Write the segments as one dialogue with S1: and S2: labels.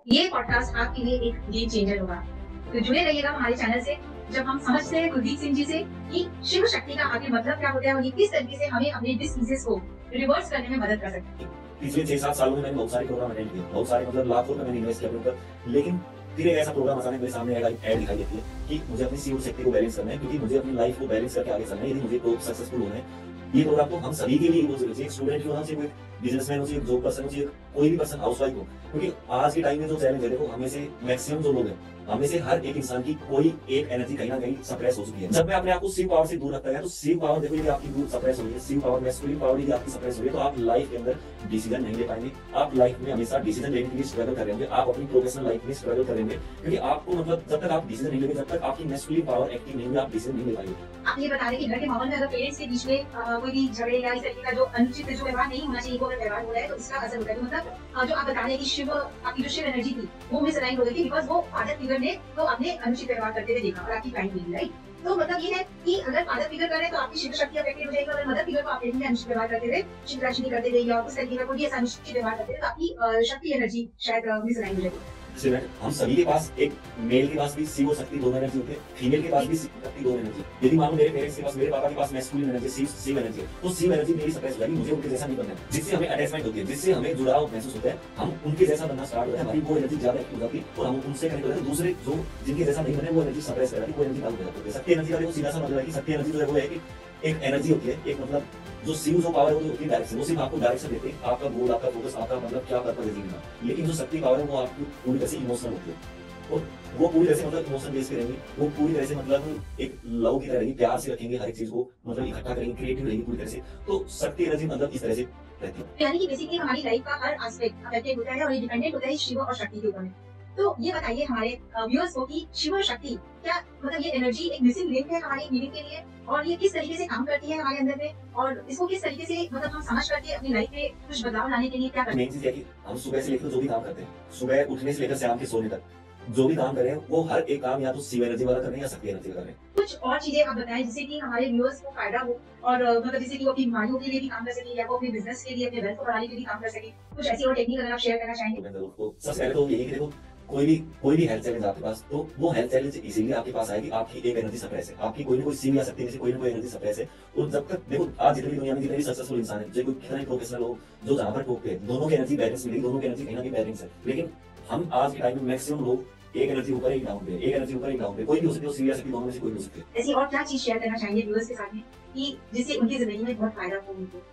S1: ये पॉडकास्ट आपके लिए एक गेम चेंजर होगा। तो जुड़े रहिएगा हमारे चैनल से जब हम समझते हैं कुलदीप सिंह जी से कि शिव शक्ति का आखिर मतलब क्या होता है और ये किस तरीके से हमें अपने डिसीजेस को रिवर्स करने में मदद कर सकते हैं।
S2: पिछले 6-7 सालों में मैंने बहुत सारे प्रोग्राम अटेंड किए, बहुत सारे मतलब लाखों रुपए मैंने इन्वेस्ट किया अपने ऊपर। लेकिन फिर एक ऐसा प्रोग्राम अचानक मेरे सामने ऐड दिखाई देती है कि मुझे अपनी सीओ शक्ति को बैलेंस करना है, क्योंकि मुझे अपनी लाइफ को बैलेंस करके आगे चलना है। यदि मुझे तो सक्सेसफुल होना है, ये प्रोग्राम तो हम सभी के लिए यूज होना चाहिए। एक स्टूडेंट क्यों ना हो, चाहे बिजनेसमैन हो, चाहे जॉब पर्सन हो, चाहे कोई भी पर्सन हाउसवाइफ हो। क्योंकि आज के टाइम में जो चैलेंज है, देखो हमें से मैक्सिमम जो लोग हैं, हमें से हर एक इंसान की कोई एक एनर्जी कहीं ना कहीं सप्रेस हो चुकी है। जब मैं अपने आप को शिव पावर से दूर रखता है, तो शिव पावर देखो यदि आपकी दूर सप्रेस हो रही है, शिव पावर मैस्कुलिन पावर यदि आपकी सप्रेस हो रही है, तो आप लाइफ के अंदर डिसीजन नहीं ले पाएंगे। आप लाइफ में हमेशा डिसीजन लेने के लिए स्ट्रगल करेंगे, आप अपनी प्रोफेशनल लाइफ में स्ट्रगल करेंगे, क्योंकि आपको मतलब जब तक आप डिसीजन नहीं लेंगे, जब तक आपकी मैस्कुलिन पावर एक्टिव नहीं होगी, आप डिसीजन नहीं ले पाएंगे।
S1: आप ये बता रहे कि घर के माहौल में अगर पेरेंट्स के बीच में कोई भी झगड़े या इस तरीके का जो अनुचित जो व्यवहार नहीं होना चाहिए, वो अगर व्यवहार हो रहा है तो इसका असर होता है। तो मतलब जो आप बता रहे हैं कि शिव आपकी जो शिव एनर्जी थी वो मिसअलाइन हो गई थी बिकॉज वो फादर फिगर ने तो आपने अनुचित व्यवहार करते हुए देखा और आपकी टाइम मिली, राइट? तो मतलब ये है कि अगर फादर फिगर कर रहे हैं तो आपकी शिव शक्ति अफेक्टेड हो जाएगी। अगर मदर फिगर को आप देखेंगे अनुचित व्यवहार करते हुए, शिव राशि करते हुए या उस तरीके का कोई ऐसा अनुचित व्यवहार करते हुए, तो आपकी शक्ति एनर्जी शायद मिसअलाइन हो जाएगी।
S2: हम सभी के पास एक मेल के पास भी शिव और शक्ति दोनों एनर्जी होती है, फीमेल के पास भी शिव शक्ति दोनों एनर्जी। यदि मानो मेरे पेरेंट्स के पास, मेरे पापा के पास मैस्कुलिन एनर्जी, शिव एनर्जी है, तो शिव एनर्जी मेरी सप्रेस हो जाएगी। मुझे उनके जैसा नहीं बनना है, जिससे हमें अटैचमेंट होती है, जिससे हमें जुड़ाव महसूस होता है। हम उनके जैसा बनना स्टार्ट होता है, हमारी वो एनर्जी ज्यादा एक्टिव हो जाती है और हम उनसे कनेक्ट होते हैं। दूसरे जो जिनके जैसा नहीं बने, वो एनर्जी सप्रेस कर जाती है, वो एनर्जी डाउन हो जाती है। शक्ति एनर्जी का देखो सीधा सा मतलब है कि शक्ति एनर्जी जो है वो है कि एक एनर्जी होती है, एक मतलब जो शिव जो पावर है वो होती है डायरेक्शन, वो सिर्फ आपको डायरेक्शन देती है, आपका गोल, आपका फोकस, आपका मतलब क्या पर्पस है जीवन का। लेकिन जो शक्ति पावर है वो आपकी पूरी तरह से इमोशनल होती है, और वो पूरी तरह से मतलब इमोशन बेस पे रहेंगी, वो पूरी तरह से मतलब एक लव की तरह रहेंगी, प्यार से रखेंगे, हर एक चीज को मतलब इकट्ठा करेंगे, क्रिएटिव रहेंगी पूरी तरह से। तो शक्ति एनर्जी मतलब इस तरह से रहती है।
S1: यानी कि बेसिकली हमारी लाइफ का हर एस्पेक्ट अफेक्टेड होता है और ये डिपेंडेंट होता है शिव और शक्ति के ऊपर में। तो ये बताइए हमारे व्यूअर्स को कि शिव और शक्ति क्या मतलब ये एनर्जी एक मिसिंग लिंक है हमारी हीलिंग के लिए, और ये किस तरीके से काम करती है हमारे अंदर में, और इसको किस तरीके से मतलब हम समझ करके अपनी लाइफ में कुछ बदलाव लाने के लिए क्या करते हैं?
S2: मेन चीज है कि हम सुबह से लेकर जो भी काम करते हैं, सुबह उठने से लेकर शाम के सोने तक जो भी काम करें, वो हर एक काम या तो शिव एनर्जी वाला करें या शक्ति एनर्जी वाला करें।
S1: कुछ और चीजें आप बताएं जिससे कि हमारे व्यूअर्स को फायदा हो और मतलब जैसे कि वो अपनी बीमारियों के लिए भी काम कर सके या वो अपने बिजनेस के लिए, अपने वेल्थ को बढ़ाने के लिए भी काम कर सके। कुछ ऐसी और टेक्निक अगर आप शेयर करना चाहेंगे।
S2: मैं जरूर, तो सबसे पहले तो यही कि देखो कोई भी हेल्थ चैलेंज आपके पास, तो वो हेल्थ चैलेंज इसीलिए आपके पास आएगी, आपकी एक एनर्जी सप्रेस है, आपकी कोई ना कोई शिव या शक्ति में से कोई ना कोई एनर्जी सप्रेस है। और जब तक देखो आज जितनी दुनिया में जितने भी सक्सेसफुल इंसान है, चाहे कोई कितना ही प्रोफेशनल हो, जो जहां पर टॉप पे है, दोनों की एनर्जी बैलेंस मिलेगी, दोनों की एनर्जी कहीं ना कहीं बैलेंस है। लेकिन हम आज के टाइम में मैक्सिमम लोग एक एनर्जी ऊपर, एक डाउन पे, एक एनर्जी ऊपर, एक डाउन पे, कोई भी हो सकती है, शिव या शक्ति दोनों में से कोई भी हो सकती है।
S1: ऐसी और क्या चीज शेयर करना चाहेंगे व्यूअर्स के साथ में कि जिससे उनकी जिंदगी में बहुत फायदा हो उनको?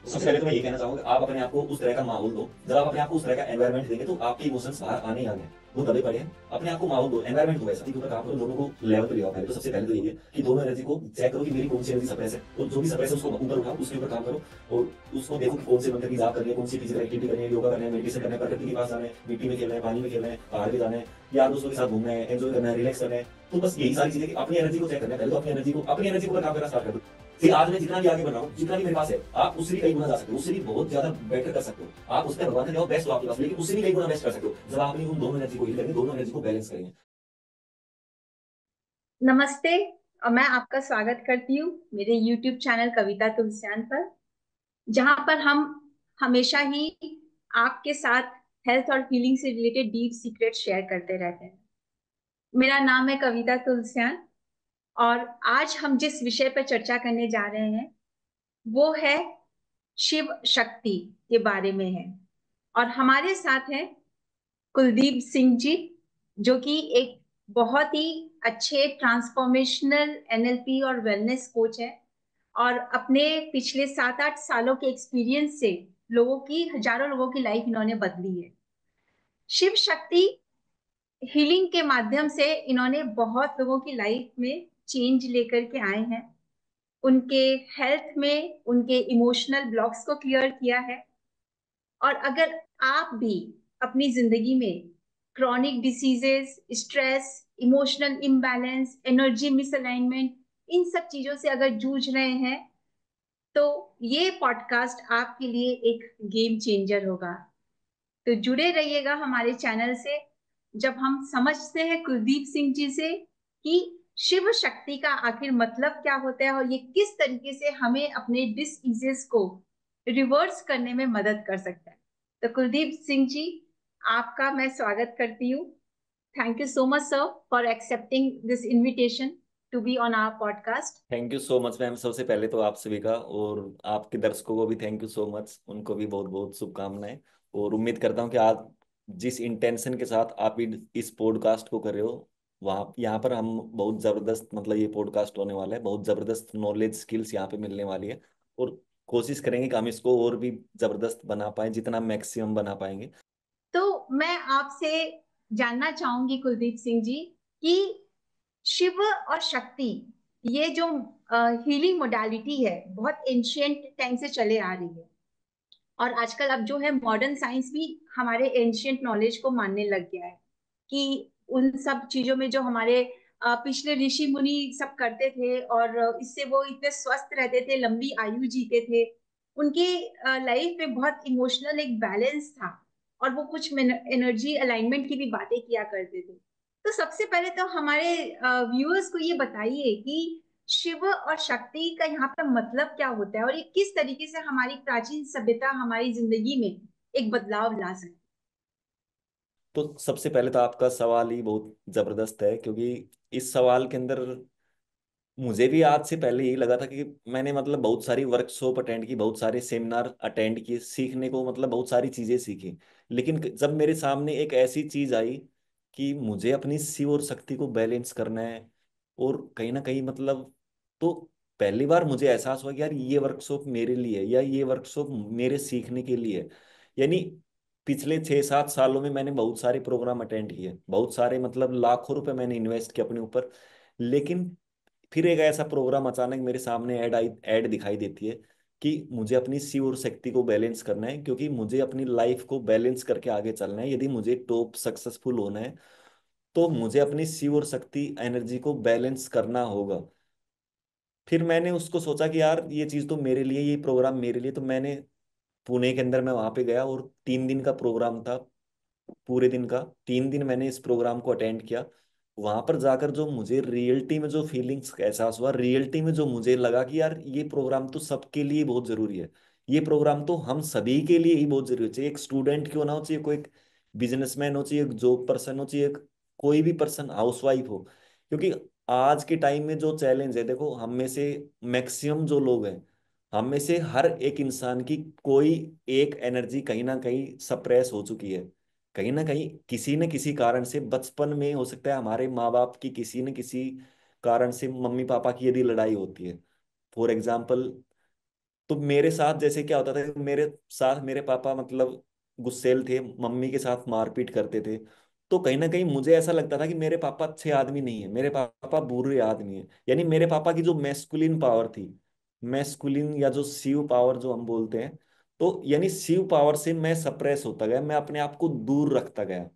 S2: सबसे पहले तो मैं ये कहना चाहूंगा, आप अपने आप को उस तरह का माहौल दो। जब आप अपने आप को उस तरह का एनवायरनमेंट देंगे, तो आपके इमोशंस बाहर आने ही आने हैं। वो दबे पड़े हैं, अपने आप को माहौल दो, एनवायरनमेंट दो ऐसा कि ऊपर काम करो, दोनों को लेवल पे ले आओ। पहले तो सबसे पहले तो ये है कि दोनों एनर्जी को चेक करो कि मेरी कौन सी एनर्जी सप्रेस है, और जो भी सप्रेस है उसको ऊपर उठाओ, उसके ऊपर काम करो, और उसको देखो कि कौन से मंत्र की जाप करनी है, कौन सी फिजिकल एक्टिविटी करनी है, योगा करना है, मेडिटेशन करना है, प्रकृति के पास जाना है, मिट्टी में खेलना है, पानी में खेलना है, पहाड़ पे जाना है, यार दोस्तों के साथ घूमना है, एंजॉय करना है, रिलैक्स करना है। तो बस यही सारी चीजें कि अपनी एनर्जी को चेक करना है। पहले तो अपनी एनर्जी को काम करना स्टार्ट कर दो। फिर आज मैं जितना भी आगे बढ़ रहा हूँ, जितना भी मेरे पास है, आप उससे भी कई गुना जा सकते हो, उससे भी बहुत ज्यादा बेटर कर सकते हो। आप उस पर भगवान का जाओ, बेस्ट हो आपके पास, लेकिन उससे भी कई गुना बेस्ट कर सकते हो जब आप अपनी उन दोनों एनर्जी को हील करेंगे, दोनों एनर्जी को बैलेंस करेंगे।
S1: नमस्ते और मैं आपका स्वागत करती हूँ मेरे YouTube चैनल कविता तुलसियान पर, जहाँ पर हम हमेशा ही आपके साथ हेल्थ और हीलिंग से रिलेटेड डीप सीक्रेट शेयर करते रहते हैं। मेरा नाम है कविता तुलसियान और आज हम जिस विषय पर चर्चा करने जा रहे हैं वो है शिव शक्ति के बारे में है। और हमारे साथ हैं कुलदीप सिंह जी, जो कि एक बहुत ही अच्छे ट्रांसफॉर्मेशनल एनएलपी और वेलनेस कोच है और अपने पिछले 7-8 सालों के एक्सपीरियंस से हजारों लोगों की लाइफ इन्होंने बदली है। शिव शक्ति हीलिंग के माध्यम से इन्होंने बहुत लोगों की लाइफ में चेंज लेकर के आए हैं, उनके हेल्थ में उनके इमोशनल ब्लॉक्स को क्लियर किया है। और अगर आप भी अपनी जिंदगी में chronic diseases, stress, emotional imbalance, energy misalignment, इन सब चीजों से अगर जूझ रहे हैं तो ये पॉडकास्ट आपके लिए एक गेम चेंजर होगा। तो जुड़े रहिएगा हमारे चैनल से जब हम समझते हैं कुलदीप सिंह जी से कि शिव शक्ति का आखिर मतलब क्या होता है और ये किस तरीके से हमें अपने डिसीजेस को रिवर्स करने में मदद कर सकता है। तो कुलदीप सिंह जी, आपका मैं स्वागत करती हूँ। Thank you so much sir for accepting this invitation to be on our podcast.
S2: Thank you so much ma'am. सबसे पहले तो आप सभी का और आपके दर्शकों को भी थैंक यू सो मच, उनको भी बहुत बहुत शुभकामनाएं। और उम्मीद करता हूँ कि आज जिस इंटेंशन के साथ आप इस पॉडकास्ट को कर रहे हो, वहाँ यहाँ पर हम बहुत ज़बरदस्त, मतलब ये पॉडकास्ट होने वाला है, बहुत ज़बरदस्त नॉलेज स्किल्स यहाँ पे मिलने वाली है। और कोशिश करेंगे कि हम इसको और भी ज़बरदस्त बना पाएं, जितना मैक्सिमम बना पाएंगे।
S1: तो मैं आपसे जानना चाहूंगी कुलदीप सिंह जी कि शिव और शक्ति, ये जो हीलिंग मोडालिटी है, बहुत एंशियंट टाइम से चले आ रही है। और आजकल अब जो है मॉडर्न साइंस भी हमारे एंशियंट नॉलेज को मानने लग गया है कि उन सब चीजों में जो हमारे पिछले ऋषि मुनि सब करते थे, और इससे वो इतने स्वस्थ रहते थे, लंबी आयु जीते थे। उनके लाइफ में बहुत इमोशनल एक बैलेंस था, और वो कुछ एनर्जी अलाइनमेंट की भी बातें किया करते थे। तो सबसे पहले तो हमारे व्यूअर्स को ये बताइए कि शिव और शक्ति का यहाँ पे मतलब क्या होता है, और ये किस तरीके से हमारी प्राचीन सभ्यता हमारी जिंदगी में एक बदलाव ला सकती
S2: तो सबसे पहले तो आपका सवाल ही बहुत ज़बरदस्त है, क्योंकि इस सवाल के अंदर मुझे भी आज से पहले यही लगा था कि मैंने मतलब बहुत सारी वर्कशॉप अटेंड की, बहुत सारे सेमिनार अटेंड किए, सीखने को मतलब बहुत सारी चीजें सीखी। लेकिन जब मेरे सामने एक ऐसी चीज आई कि मुझे अपनी शिव और शक्ति को बैलेंस करना है, और कहीं ना कहीं मतलब, तो पहली बार मुझे एहसास हुआ कि यार ये वर्कशॉप मेरे लिए है, या ये वर्कशॉप मेरे सीखने के लिए है। यानी पिछले 6-7 सालों में मैंने बहुत सारे प्रोग्राम अटेंड किए, बहुत सारे मतलब लाखों रुपए मैंने इन्वेस्ट किए अपने ऊपर। लेकिन फिर एक ऐसा प्रोग्राम अचानक मेरे सामने ऐड दिखाई देती है कि मुझे अपनी शिव और शक्ति को बैलेंस करना है, क्योंकि मुझे अपनी लाइफ को बैलेंस करके आगे चलना है। यदि मुझे टॉप सक्सेसफुल होना है तो मुझे अपनी शिव और शक्ति एनर्जी को बैलेंस करना होगा। फिर मैंने उसको सोचा कि यार ये चीज़ तो मेरे लिए, ये प्रोग्राम मेरे लिए। तो मैंने पुणे के अंदर मैं वहां पे गया, और 3 दिन का प्रोग्राम था। पूरे दिन का 3 दिन मैंने इस प्रोग्राम को अटेंड किया। वहां पर जाकर जो मुझे रियलिटी में जो फीलिंग्स एहसास हुआ, रियलिटी में जो मुझे लगा कि यार ये प्रोग्राम तो सबके लिए बहुत जरूरी है। ये प्रोग्राम तो हम सभी के लिए ही बहुत जरूरी है, चाहे एक स्टूडेंट क्यों ना हो, चाहे कोई एक बिजनेसमैन हो, चाहे एक जॉब पर्सन हो, चाहे एक कोई भी पर्सन हाउसवाइफ हो। क्योंकि आज के टाइम में जो चैलेंज है, देखो हम में से मैक्सिमम जो लोग हैं, हम में से हर एक इंसान की कोई एक एनर्जी कहीं ना कहीं सप्रेस हो चुकी है। कहीं ना कहीं किसी न किसी कारण से, बचपन में हो सकता है हमारे माँ बाप की किसी न किसी कारण से, मम्मी पापा की यदि लड़ाई होती है फॉर एग्जाम्पल, तो मेरे साथ जैसे क्या होता था कि मेरे साथ मेरे पापा मतलब गुस्सैल थे, मम्मी के साथ मारपीट करते थे। तो कहीं ना कहीं मुझे ऐसा लगता था कि मेरे पापा अच्छे आदमी नहीं है, मेरे पापा बुरे आदमी है। यानी मेरे पापा की जो मैस्कुलिन पावर थी, मैस्कुलिन या जो शिव पावर जो हम बोलते हैं, तो यानी शिव पावर से मैं सप्रेस होता गया, मैं अपने आप को दूर रखता गया।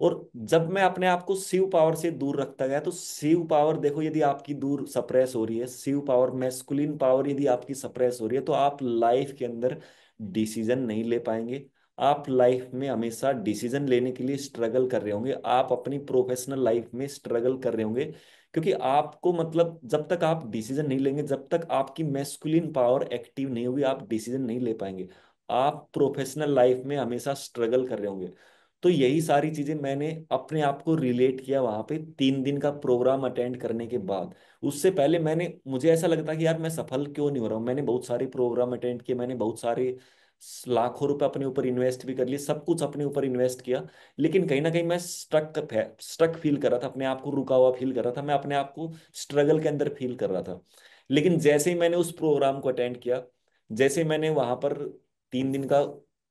S2: और जब मैं अपने आप को शिव पावर से दूर रखता गया, तो शिव पावर देखो यदि आपकी दूर सप्रेस हो रही है, शिव पावर मैस्कुलिन पावर यदि आपकी सप्रेस हो रही है, तो आप लाइफ के अंदर डिसीजन नहीं ले पाएंगे। आप लाइफ में हमेशा डिसीजन लेने के लिए स्ट्रगल कर रहे होंगे, आप अपनी प्रोफेशनल लाइफ में स्ट्रगल कर रहे होंगे। क्योंकि आपको मतलब जब तक आप डिसीजन नहीं लेंगे, जब तक आपकी मैस्कुलिन पावर एक्टिव नहीं होगी, आप डिसीजन नहीं ले पाएंगे। आप प्रोफेशनल लाइफ में हमेशा स्ट्रगल कर रहे होंगे। तो यही सारी चीजें मैंने अपने आप को रिलेट किया वहां पे 3 दिन का प्रोग्राम अटेंड करने के बाद। उससे पहले मुझे ऐसा लगता कि यार मैं सफल क्यों नहीं हो रहा हूँ। मैंने बहुत सारे प्रोग्राम अटेंड किए, मैंने बहुत सारे लाखों रुपए अपने ऊपर इन्वेस्ट भी कर लिए, सब कुछ अपने ऊपर इन्वेस्ट किया। लेकिन कहीं ना कहीं मैं स्टक फील कर रहा था, अपने आप को रुका हुआ फील कर रहा था, मैं अपने आप को स्ट्रगल के अंदर फील कर रहा था। लेकिन जैसे ही मैंने उस प्रोग्राम को अटेंड किया, जैसे मैंने वहां पर 3 दिन का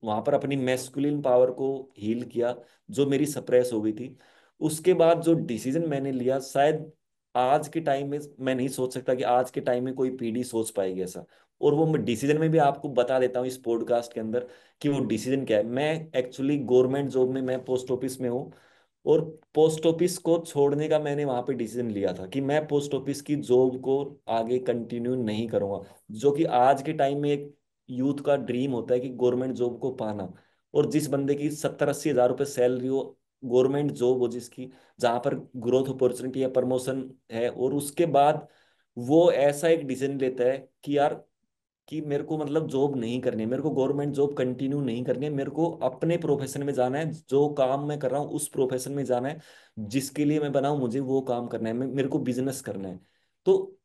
S2: वहां पर अपनी मैस्कुलिन पावर को हील किया, जो मेरी सप्रेस हो गई थी, उसके बाद जो डिसीजन मैंने लिया, शायद आज के टाइम में मैं नहीं सोच सकता कि आज के टाइम में कोई पीढ़ी सोच पाएगी ऐसा। और वो डिसीजन में भी आपको बता देता हूँ इस पॉडकास्ट के अंदर कि वो डिसीजन क्या है। मैं एक्चुअली गवर्नमेंट जॉब में, मैं पोस्ट ऑफिस में हूँ, और पोस्ट ऑफिस को छोड़ने का मैंने वहां पे डिसीजन लिया था कि मैं पोस्ट ऑफिस की जॉब को आगे कंटिन्यू नहीं करूंगा। जो कि आज के टाइम में एक यूथ का ड्रीम होता है कि गवर्नमेंट जॉब को पाना। और जिस बंदे की 70-80 हज़ार रुपये सैलरी हो, गवर्नमेंट जॉब हो जिसकी, जहां पर ग्रोथ अपॉर्चुनिटी है, प्रमोशन है, और उसके बाद वो ऐसा एक डिसीजन लेता है कि यार कि मेरे को मतलब जॉब नहीं करनी है, मेरे को गवर्नमेंट जॉब कंटिन्यू नहीं करनी है, मेरे को अपने प्रोफेशन में जाना है, जो काम मैं कर रहा हूँ उस प्रोफेशन में जाना है, जिसके लिए मैं बना हूं मुझे वो काम करना है, मेरे को बिजनेस करना है। तो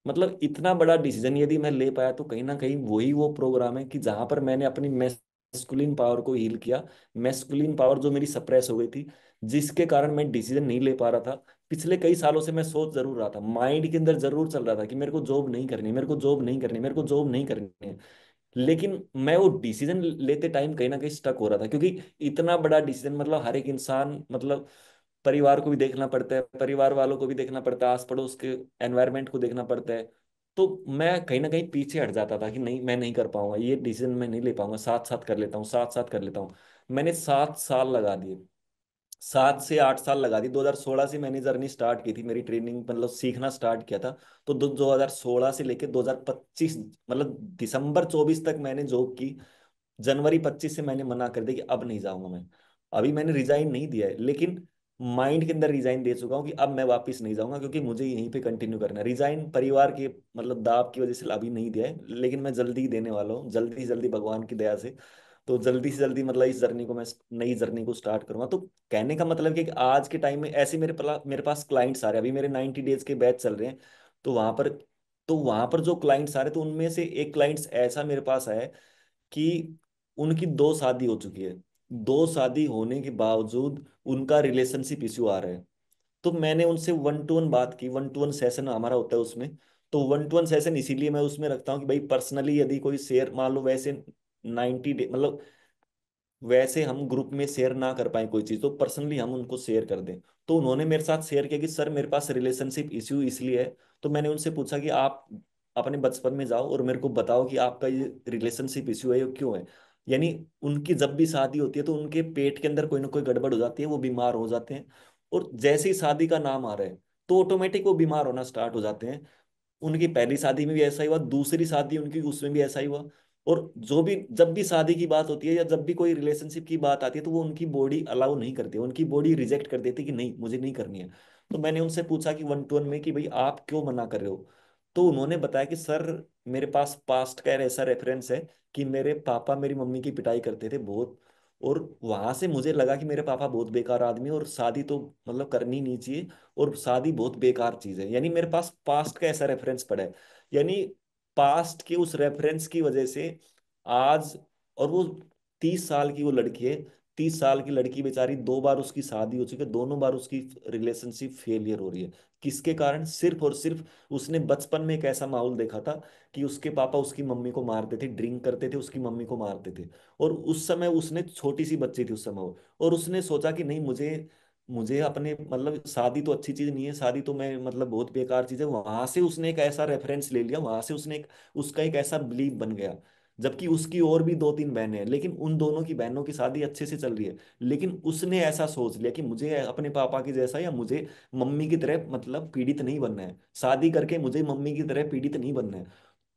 S2: मतलब इतना बड़ा डिसीजन यदि मैं ले पाया तो कहीं ना कहीं वही वो प्रोग्राम है कि जहां पर मैंने अपनी मैस्कुलिन पावर को हील किया। मैस्कुलिन पावर जो मेरी सप्रेस हो गई थी, जिसके कारण मैं डिसीजन नहीं ले पा रहा था। पिछले कई सालों से मैं सोच जरूर रहा था, माइंड के अंदर जरूर चल रहा था कि मेरे को जॉब नहीं करनी, मेरे को जॉब नहीं करनी, मेरे को जॉब नहीं करनी है। लेकिन मैं वो डिसीजन लेते टाइम कहीं ना कहीं स्टक हो रहा था, क्योंकि इतना बड़ा डिसीजन मतलब हर एक इंसान मतलब परिवार को भी देखना पड़ता है, परिवार वालों को भी देखना पड़ता है, आस पड़ोस के एनवायरनमेंट को देखना पड़ता है। तो मैं कहीं ना कहीं पीछे हट जाता था कि नहीं मैं नहीं कर पाऊंगा, ये डिसीजन मैं नहीं ले पाऊंगा, साथ साथ कर लेता हूँ, साथ साथ कर लेता हूँ। मैंने 7 साल लगा दिए, 7 से 8 साल लगा दी। 2016 से मैंने जर्नी स्टार्ट की थी, मेरी ट्रेनिंग मतलब सीखना स्टार्ट किया था। तो 2016 से लेकर 2025 मतलब दिसंबर 24 तक मैंने जॉब की। जनवरी 25 से मैंने मना कर दिया कि अब नहीं जाऊंगा मैं। अभी मैंने रिजाइन नहीं दिया है, लेकिन माइंड के अंदर रिजाइन दे चुका हूँ कि अब मैं वापस नहीं जाऊंगा, क्योंकि मुझे यहीं पे कंटिन्यू करना है। रिजाइन परिवार के मतलब दाब की वजह से अभी नहीं दिया है, लेकिन मैं जल्दी ही देने वाला हूँ, जल्दी से जल्दी भगवान की दया से। तो जल्दी से जल्दी मतलब इस जर्नी को मैं नई जर्नी को स्टार्ट करूंगा। तो कहने का मतलब कि आज के टाइम में ऐसे मेरे पास क्लाइंट्स आ रहे हैं, अभी मेरे 90 डेज के बैच चल रहे हैं। तो वहां पर जो क्लाइंट्स आ रहे हैं, तो उनमें से एक क्लाइंट्स ऐसा मेरे पास आया है कि उनकी 2 शादी हो चुकी है। 2 शादी होने के बावजूद उनका रिलेशनशिप इश्यू आ रहा है। तो मैंने उनसे 1 to 1 बात की, 1 to 1 सेशन हमारा होता है उसमें। तो 1 to 1 सेशन इसीलिए मैं उसमें रखता हूँ कि भाई पर्सनली यदि कोई शेयर मान लो, वैसे 90 डे मतलब वैसे हम ग्रुप में शेयर ना कर पाए कोई चीज, तो पर्सनली हम उनको शेयर कर दें। तो उन्होंने मेरे साथ शेयर किया कि सर मेरे पास रिलेशनशिप इश्यू इसलिए है। तो मैंने उनसे पूछा कि आप अपने बचपन में जाओ और मेरे को बताओ कि आपका ये रिलेशनशिप इश्यू है ये क्यों है। यानी उनकी जब भी शादी होती है तो उनके पेट के अंदर कोई ना कोई गड़बड़ हो जाती है, वो बीमार हो जाते हैं। और जैसे ही शादी का नाम आ रहा है तो ऑटोमेटिक वो बीमार होना स्टार्ट हो जाते हैं। उनकी पहली शादी में भी ऐसा ही हुआ, दूसरी शादी उनकी उसमें भी ऐसा ही हुआ। और जो भी जब भी शादी की बात होती है या जब भी कोई रिलेशनशिप की बात आती है, तो वो उनकी बॉडी अलाउ नहीं करती, उनकी बॉडी रिजेक्ट कर देती कि नहीं मुझे नहीं करनी है। तो मैंने उनसे पूछा कि 1 to 1 में कि भाई आप क्यों मना कर रहे हो। तो उन्होंने बताया कि सर मेरे पास पास्ट का ऐसा रेफरेंस है कि मेरे पापा मेरी मम्मी की पिटाई करते थे बहुत। और वहां से मुझे लगा कि मेरे पापा बहुत बेकार आदमी है और शादी तो मतलब करनी नहीं चाहिए, और शादी बहुत बेकार चीज है। यानी मेरे पास पास्ट का ऐसा रेफरेंस पड़ा है। यानी पास्ट के उस रेफरेंस की वजह से आज, और वो 30 साल की वो लड़की है, 30 साल की लड़की बेचारी 2 बार उसकी शादी हो चुकी है, दोनों बार उसकी रिलेशनशिप फेलियर हो रही है। किसके कारण? सिर्फ और सिर्फ उसने बचपन में एक ऐसा माहौल देखा था कि उसके पापा उसकी मम्मी को मारते थे, ड्रिंक करते थे, उसकी मम्मी को मारते थे। और उस समय उसने छोटी सी बच्ची थी उस समय वो, और उसने सोचा कि नहीं मुझे मुझे अपने मतलब शादी तो अच्छी चीज नहीं है, शादी तो मैं मतलब बहुत बेकार चीज है। वहां से उसने एक ऐसा रेफरेंस ले लिया, वहां से उसने एक उसका एक ऐसा बिलीव बन गया। जबकि उसकी और भी 2-3 बहनें हैं, लेकिन उन दोनों की बहनों की शादी अच्छे से चल रही है। लेकिन उसने ऐसा सोच लिया कि मुझे अपने पापा की जैसा या मुझे मम्मी की तरह मतलब पीड़ित नहीं बनना है, शादी करके मुझे मम्मी की तरह पीड़ित नहीं बनना है।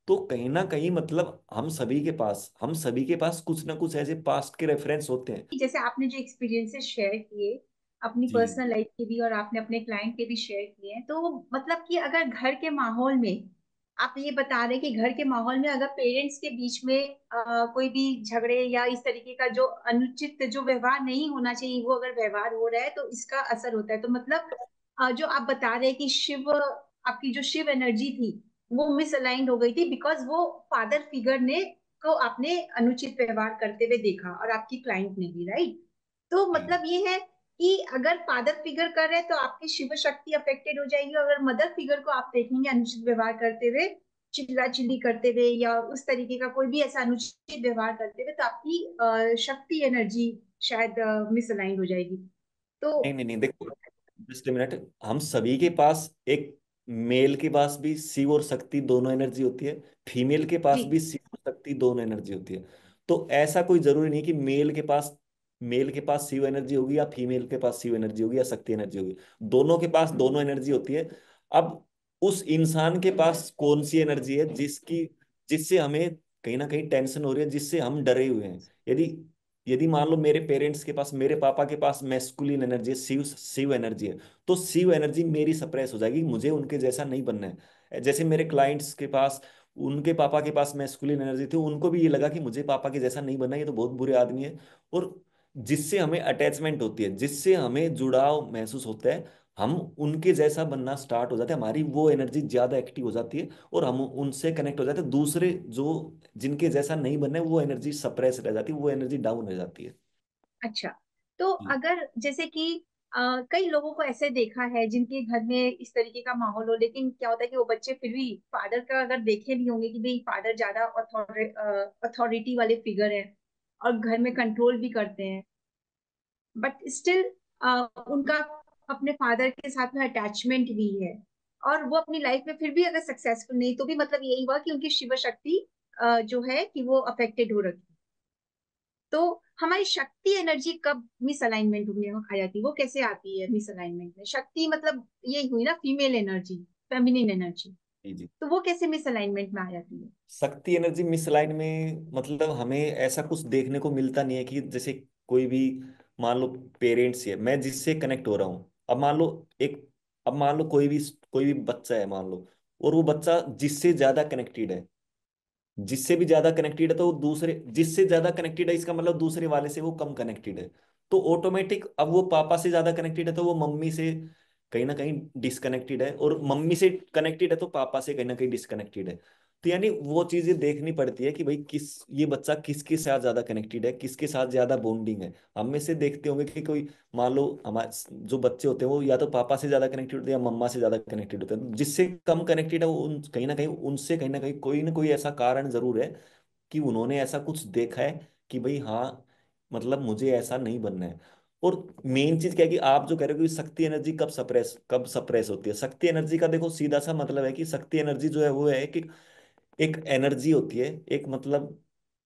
S2: तो कहीं ना कहीं मतलब हम सभी के पास कुछ ना कुछ ऐसे पास्ट के रेफरेंस होते हैं।
S1: जैसे आपने जो एक्सपीरियंसेस शेयर किए अपनी
S2: जी
S1: पर्सनल लाइफ के भी और आपने अपने क्लाइंट के भी शेयर किए हैं, तो मतलब कि अगर घर के माहौल में आप ये बता रहे हैं कि घर के माहौल में अगर पेरेंट्स के बीच में कोई भी झगड़े या इस तरीके का जो अनुचित जो व्यवहार नहीं होना चाहिए वो अगर व्यवहार हो रहा है तो इसका असर होता है। तो मतलब जो आप बता रहे हैं कि शिव आपकी जो शिव एनर्जी थी वो मिसअलाइंड हो गई थी बिकॉज वो फादर फिगर ने को आपने अनुचित व्यवहार करते हुए देखा और आपकी क्लाइंट ने भी, राइट? तो
S2: जी।
S1: मतलब ये है कि अगर फादर फिगर कर रहे हैं तो आपकी शिव शक्ति अफेक्टेड हो जाएगी। अगर मदर फिगर को आप देखेंगे अनुचित व्यवहार करते हुए, चिल्ला चिल्ली करते हुए या उस तरीके का कोई भी ऐसा अनुचित व्यवहार करते हुए, तो आपकी शक्ति एनर्जी शायद मिसअलाइन हो जाएगी। तो
S2: नहीं नहीं नहीं, देखो जस्ट मिनट। हम सभी के पास एक, मेल के पास भी शिव और शक्ति दोनों एनर्जी होती है, फीमेल के पास
S1: जी।
S2: भी शिव और शक्ति दोनों एनर्जी होती है। तो ऐसा कोई जरूरी नहीं कि मेल के पास शिव एनर्जी होगी या फीमेल के पास शिव एनर्जी होगी या शक्ति एनर्जी होगी। दोनों के पास दोनों एनर्जी होती है। अब उस इंसान के पास कौन सी एनर्जी है जिससे हमें कहीं ना कहीं टेंशन हो रही है, जिससे हम डरे हुए हैं। यदि यदि मान लो मेरे पेरेंट्स के पास, मेरे पापा के पास मैस्कुलिन एनर्जी है, शिव शिव एनर्जी है, तो शिव एनर्जी मेरी सप्रेस हो जाएगी, मुझे उनके जैसा नहीं बनना है। जैसे मेरे क्लाइंट्स के पास उनके पापा के पास मैस्कुलिन एनर्जी थी, उनको भी ये लगा कि मुझे पापा के जैसा नहीं बनना, ये तो बहुत बुरे आदमी है। और जिससे हमें अटैचमेंट होती है, जिससे हमें जुड़ाव महसूस होता है, हम उनके जैसा बनना स्टार्ट हो जाते हैं, हमारी वो एनर्जी ज्यादा एक्टिव हो जाती है और हम उनसे कनेक्ट हो जाते हैं। दूसरे जो जिनके जैसा नहीं बनना है वो एनर्जी सप्रेस रह जाती है, वो एनर्जी डाउन हो जाती है।
S1: अच्छा, तो अगर जैसे कि कई लोगों को ऐसे देखा है जिनके घर में इस तरीके का माहौल हो, लेकिन क्या होता है कि वो बच्चे फिर भी फादर का अगर देखे भी होंगे कि भाई फादर ज्यादा अथॉरिटी वाले फिगर हैं और घर में कंट्रोल भी करते हैं, बट स्टिल उनका अपने फादर के साथ में अटैचमेंट भी है, और वो अपनी लाइफ में फिर भी अगर सक्सेसफुल नहीं, तो भी मतलब यही हुआ कि उनकी शिव शक्ति जो है कि वो अफेक्टेड हो रखी। तो हमारी शक्ति एनर्जी कब मिस अलाइनमेंट में आ जाती है, वो कैसे आती है मिस अलाइनमेंट में? शक्ति मतलब ये हुई ना फीमेल एनर्जी, फेमिनिन एनर्जी,
S2: जी जी।
S1: तो वो कैसे मिस अलाइनमेंट में आ जाती है?
S2: शक्ति एनर्जी मिसलाइन में मतलब हमें ऐसा कुछ देखने को मिलता नहीं है कि जैसे कोई भी, मान लो पेरेंट्स है, मैं जिससे कनेक्ट हो रहा हूँ, अब मान लो एक, अब मान लो कोई भी बच्चा है मान लो, और वो बच्चा जिससे ज्यादा कनेक्टेड है, जिससे भी ज्यादा कनेक्टेड है, तो वो दूसरे जिससे ज्यादा कनेक्टेड है इसका मतलब दूसरे वाले से वो कम कनेक्टेड है। तो ऑटोमेटिक अब वो पापा से ज्यादा कनेक्टेड है तो वो मम्मी से कहीं ना कहीं डिस्कनेक्टेड है, और मम्मी से कनेक्टेड है तो पापा से कहीं ना कहीं डिस्कनेक्टेड है। तो यानी वो चीजें देखनी पड़ती है कि भाई ये बच्चा किसके साथ ज्यादा कनेक्टेड है, किसके साथ ज्यादा बॉन्डिंग है। हम में से देखते होंगे कि कोई, मान लो हमारे जो बच्चे होते हैं वो या तो पापा से ज्यादा कनेक्टेड होते हैं या मम्मा से ज्यादा कनेक्टेड होते हैं। जिससे कम कनेक्टेड है वो कहीं ना कहीं उनसे कहीं ना कोई ऐसा कारण जरूर है कि उन्होंने ऐसा कुछ देखा है कि भाई हाँ, मतलब मुझे ऐसा नहीं बनना है। और मेन चीज क्या है कि आप जो कह रहे हो कि शक्ति एनर्जी कब सप्रेस होती है, शक्ति एनर्जी का देखो सीधा सा मतलब है कि शक्ति एनर्जी जो है वो है कि एक एनर्जी होती है, एक मतलब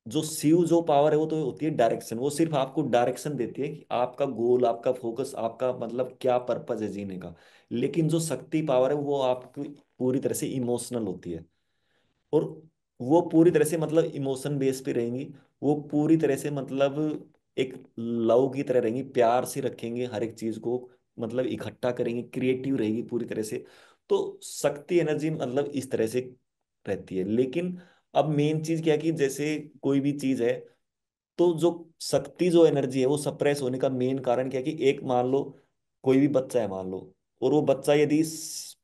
S2: जो शिव जो पावर है वो तो होती है डायरेक्शन, वो सिर्फ आपको डायरेक्शन देती है कि आपका गोल, आपका फोकस, आपका मतलब क्या पर्पज है जीने का। लेकिन जो शक्ति पावर है वो आपकी पूरी तरह से इमोशनल होती है, और वो पूरी तरह से मतलब इमोशन बेस पे रहेंगी। वो पूरी तरह से मतलब एक लव की तरह रहेंगी, प्यार से रखेंगे हर एक चीज को, मतलब इकट्ठा करेंगे, क्रिएटिव रहेगी पूरी तरह से। तो शक्ति एनर्जी मतलब इस तरह से रहती है। लेकिन अब मेन चीज क्या है कि जैसे कोई भी चीज है, तो जो शक्ति जो एनर्जी है वो सप्रेस होने का मेन कारण क्या है कि एक मान लो कोई भी बच्चा है मान लो, और वो बच्चा यदि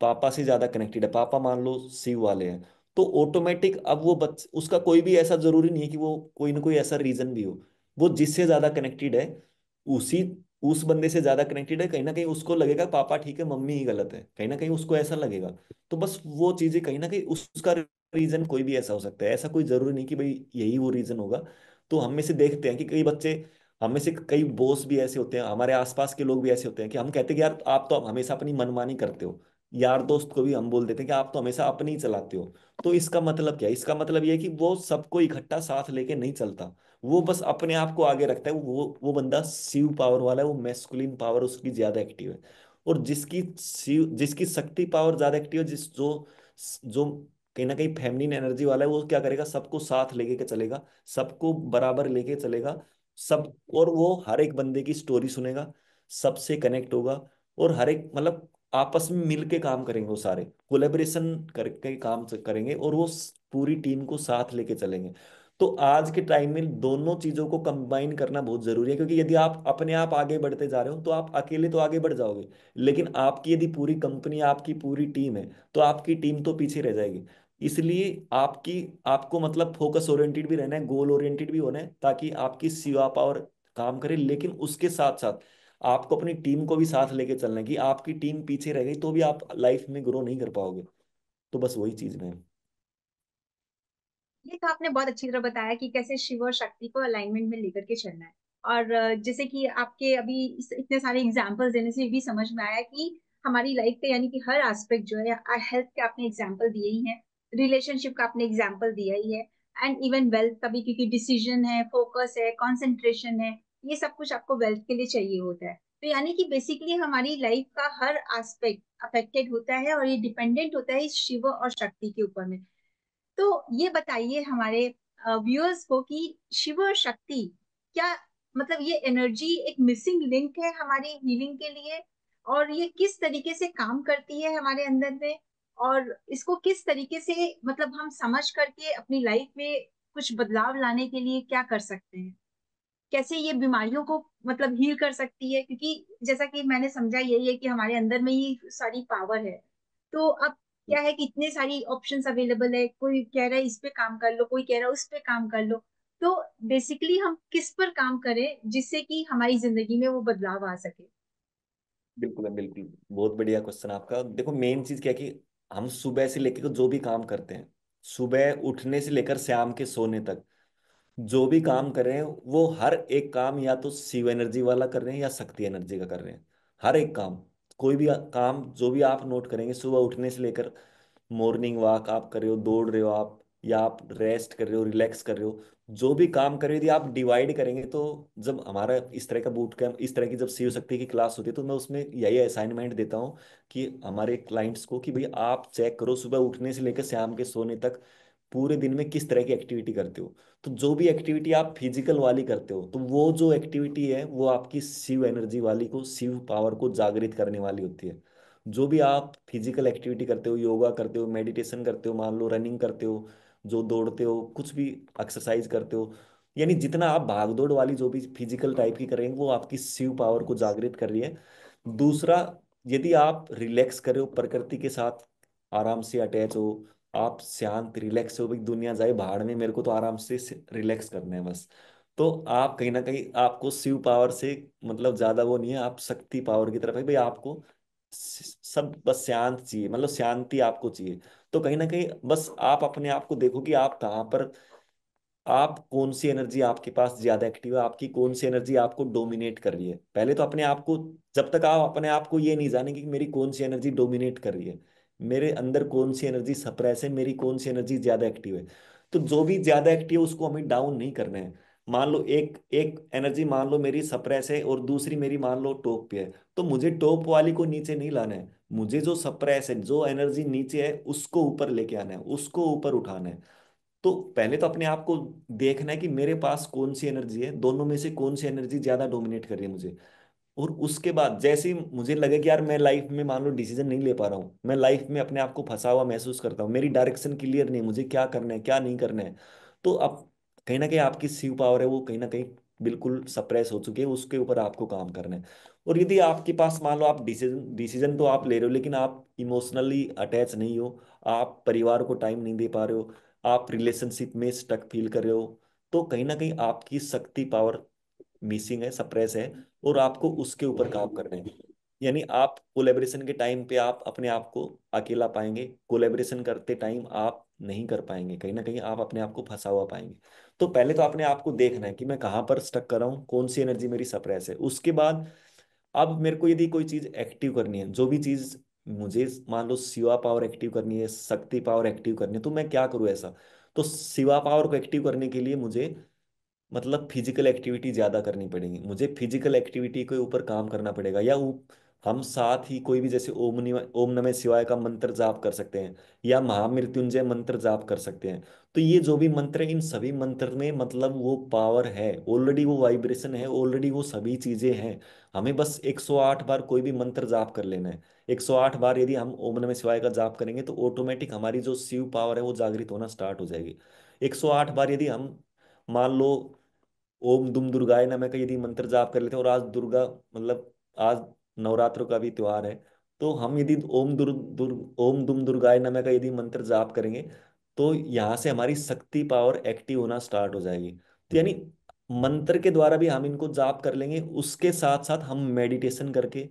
S2: पापा से ज्यादा कनेक्टेड है, पापा मान लो शिव वाले हैं, तो ऑटोमेटिक अब वो बच्चा, उसका कोई भी ऐसा जरूरी नहीं है कि वो कोई ना कोई ऐसा रीजन भी हो, वो जिससे ज्यादा कनेक्टेड है उसी उस बंदे से ज्यादा कनेक्टेड है, कहीं ना कहीं उसको लगेगा पापा ठीक है मम्मी ही गलत है, कहीं ना कहीं उसको ऐसा लगेगा। तो बस वो चीजें कहीं ना कहीं उसका रीजन कोई भी ऐसा हो सकता है, ऐसा कोई जरूरी नहीं कि भाई यही वो रीजन होगा। तो हम में से देखते हैं कि कई बच्चे, हम में से कई बॉस भी ऐसे होते हैं, हमारे आसपास के लोग भी ऐसे होते हैं कि हम कहते हैं कि यार आप तो हमेशा अपनी मनमानी करते हो। यार दोस्त को भी हम बोल देते हैं कि आप तो हमेशा अपनी ही चलाते हो। तो इसका मतलब क्या है, इसका मतलब ये है कि वो सबको इकट्ठा साथ लेके नहीं चलता, वो बस अपने आप को आगे रखता है। वो बंदा शिव पावर वाला है, वो मैस्कुलिन पावर उसकी ज्यादा एक्टिव है। और जिसकी शक्ति पावर ज्यादा एक्टिव है, जो जो कहीं ना कहीं फेमिनिन एनर्जी वाला है, वो क्या करेगा, सबको साथ लेके के चलेगा, सबको बराबर लेके चलेगा, सब। और वो हर एक बंदे की स्टोरी सुनेगा, सबसे कनेक्ट होगा, और हर एक मतलब आपस में मिल के काम करेंगे, वो सारे कोलेबरेशन करके काम करेंगे, और वो पूरी टीम को साथ लेके चलेंगे। तो आज के टाइम में दोनों चीजों को कंबाइन करना बहुत जरूरी है, क्योंकि यदि आप अपने आप आगे बढ़ते जा रहे हो तो आप अकेले तो आगे बढ़ जाओगे, लेकिन आपकी यदि पूरी कंपनी, आपकी पूरी टीम है, तो आपकी टीम तो पीछे रह जाएगी। इसलिए आपको मतलब फोकस ओरिएंटेड भी रहना है, गोल ओरिएंटेड भी होना है, ताकि आपकी सेवा पावर काम करे। लेकिन उसके साथ साथ आपको अपनी टीम को भी साथ लेके चलना है, कि आपकी टीम पीछे रह गई तो भी आप लाइफ में ग्रो नहीं कर पाओगे। तो बस वही चीज में।
S1: ये तो आपने बहुत अच्छी तरह बताया कि कैसे शिव और शक्ति को अलाइनमेंट में लेकर के चलना है। और जैसे कि आपके अभी इतने सारे एग्जाम्पल देने से भी समझ में आया कि हमारी लाइफ का यानी कि हर एस्पेक्ट जो है, हेल्थ के आपने एग्जाम्पल दिए ही है, रिलेशनशिप का आपने एग्जाम्पल दिया ही है, एंड इवन वेल्थ का भी, क्योंकि डिसीजन है, फोकस है, कंसंट्रेशन है, ये सब कुछ आपको वेल्थ के लिए चाहिए होता है। तो यानी कि बेसिकली हमारी लाइफ का हर एस्पेक्ट अफेक्टेड होता है, और ये डिपेंडेंट होता है इस शिव और शक्ति के ऊपर में। तो ये बताइए हमारे व्यूअर्स को कि शिव और शक्ति क्या, मतलब ये एनर्जी एक मिसिंग लिंक है हमारी हीलिंग के लिए, और ये किस तरीके से काम करती है हमारे अंदर में, और इसको किस तरीके से मतलब हम समझ करके अपनी लाइफ में कुछ बदलाव लाने के लिए क्या कर सकते हैं, कैसे ये बीमारियों को मतलब हील कर सकती है, क्योंकि जैसा कि मैंने समझा यही है कि हमारे अंदर में ही सारी पावर है। तो अब क्या है कि इतने सारी ऑप्शंस अवेलेबल है, कोई कह रहा है इस पे काम कर लो, कोई कह रहा है उस पे काम कर लो। तो बेसिकली हम किस पर काम करें जिससे कि हमारी जिंदगी में वो बदलाव आ सके।
S2: बिल्कुल है, बिल्कुल। बहुत बढ़िया क्वेश्चन आपका। देखो मेन चीज क्या है कि हम सुबह से लेकर जो भी काम करते हैं, सुबह उठने से लेकर शाम के सोने तक जो भी काम कर रहे हैं, वो हर एक काम या तो शिव एनर्जी वाला कर रहे हैं या शक्ति एनर्जी का कर रहे हैं। हर एक काम, कोई भी काम जो भी आप नोट करेंगे, सुबह उठने से लेकर मॉर्निंग वॉक आप कर रहे हो, दौड़ रहे हो आप, या आप रेस्ट कर रहे हो, रिलैक्स कर रहे हो, जो भी काम कर रहे हो, यदि आप डिवाइड करेंगे तो जब हमारा इस तरह का बूट कैंप, इस तरह की जब शिव शक्ति की क्लास होती है, तो मैं उसमें यही असाइनमेंट देता हूँ कि हमारे क्लाइंट्स को कि भाई आप चेक करो सुबह उठने से लेकर शाम के सोने तक पूरे दिन में किस तरह की एक्टिविटी करते हो। तो जो भी एक्टिविटी आप फिजिकल वाली करते हो, तो वो जो एक्टिविटी है वो आपकी शिव एनर्जी वाली को, शिव पावर को जागृत करने वाली होती है। जो भी आप फिजिकल एक्टिविटी करते हो, योगा करते हो, मेडिटेशन करते हो, मान लो रनिंग करते हो, जो दौड़ते हो, कुछ भी एक्सरसाइज करते हो, यानी जितना आप भाग दौड़ वाली जो भी फिजिकल टाइप की करेंगे, वो आपकी शिव पावर को जागृत कर रही है। दूसरा, यदि आप रिलैक्स करे हो, प्रकृति के साथ आराम से अटैच हो, आप शांत रिलैक्स हो, भाई दुनिया जाए भाड़ में, मेरे को तो आराम से रिलैक्स करना है बस, तो आप कहीं ना कहीं आपको शिव पावर से मतलब ज्यादा वो नहीं है, आप शक्ति पावर की तरफ है भाई। आपको सब बस शांत चाहिए, मतलब शांति आपको चाहिए। तो कहीं ना कहीं बस आप अपने आप को देखो कि आप कहाँ पर, आप कौन सी एनर्जी आपके पास ज्यादा एक्टिव है, आपकी कौन सी एनर्जी आपको डोमिनेट कर रही है। पहले तो अपने आप को, जब तक आप अपने आप को ये नहीं जानेंगे कि मेरी कौन सी एनर्जी डोमिनेट कर रही है, मेरे अंदर कौन सी एनर्जी सप्रेस है, मेरी कौन सी एनर्जी ज्यादा एक्टिव है, तो जो भी ज्यादा एक्टिव है उसको हमें डाउन नहीं करना है। मान लो एक एक एनर्जी मान लो मेरी सप्रेस है और दूसरी मेरी मान लो टॉप पे है, तो मुझे टॉप वाली को नीचे नहीं लाना है, मुझे जो सप्रेस है, जो एनर्जी नीचे है, उसको ऊपर लेके आना है, उसको ऊपर उठाना है। तो पहले तो अपने आप को देखना है कि मेरे पास कौन सी एनर्जी है, दोनों में से कौन सी एनर्जी ज्यादा डोमिनेट कर रही है मुझे। और उसके बाद जैसे ही मुझे लगे कि यार मैं लाइफ में मान लो डिसीजन नहीं ले पा रहा हूँ, मैं लाइफ में अपने आप को फंसा हुआ महसूस करता हूँ, मेरी डायरेक्शन क्लियर नहीं, मुझे क्या करना है क्या नहीं करना है, तो अब कहीं ना कहीं आपकी सीव पावर है वो कहीं ना कहीं बिल्कुल सप्रेस हो चुकी है, उसके ऊपर आपको काम करना है। और यदि आपके पास मान लो आप डिसीजन डिसीजन तो आप ले रहे हो, लेकिन आप इमोशनली अटैच नहीं हो, आप परिवार को टाइम नहीं दे पा रहे हो, आप रिलेशनशिप में स्टक फील कर रहे हो, तो कहीं ना कहीं आपकी शक्ति पावर मिसिंग है, सप्रेस है, और आपको उसके ऊपर काम करना है। यानी आप कोलेबरेशन के टाइम पे आप अपने आप को अकेला पाएंगे, कोलेबरेशन करते टाइम आप नहीं कर पाएंगे, कहीं ना कहीं आप अपने आप को फंसा हुआ पाएंगे। तो पहले तो अपने आप को देखना है कि मैं कहाँ पर स्टक कर रहा हूँ, कौन सी एनर्जी मेरी सप्रेस है। उसके बाद अब मेरे को यदि कोई चीज एक्टिव करनी है, जो भी चीज मुझे मान लो शिवा पावर एक्टिव करनी है, शक्ति पावर एक्टिव करनी है, तो मैं क्या करूँ ऐसा। तो शिवा पावर को एक्टिव करने के लिए मुझे मतलब फिजिकल एक्टिविटी ज्यादा करनी पड़ेगी, मुझे फिजिकल एक्टिविटी के ऊपर काम करना पड़ेगा, या हम साथ ही कोई भी जैसे ओम नमः शिवाय का मंत्र जाप कर सकते हैं, या महामृत्युंजय मंत्र जाप कर सकते हैं। तो ये जो भी मंत्र है, इन सभी मंत्र में मतलब वो पावर है ऑलरेडी, वो वाइब्रेशन है ऑलरेडी, वो सभी चीजें हैं। हमें बस 108 बार कोई भी मंत्र जाप कर लेना है। 108 बार यदि हम ओम नमः शिवाय का जाप करेंगे, तो ऑटोमेटिक हमारी जो शिव पावर है वो जागृत होना स्टार्ट हो जाएगी। 108 बार यदि हम मान लो ओम दुम दुर्गाय नमः का यदि मंत्र जाप कर लेते हैं, और आज दुर्गा मतलब आज नवरात्रों का भी त्योहार है, तो हम यदि ओम दुम दुर्गाय नमः का यदि मंत्र जाप करेंगे, तो यहाँ से हमारी शक्ति पावर एक्टिव होना स्टार्ट हो जाएगी। तो यानी मंत्र के द्वारा भी हम इनको जाप कर लेंगे, उसके साथ साथ हम मेडिटेशन करके,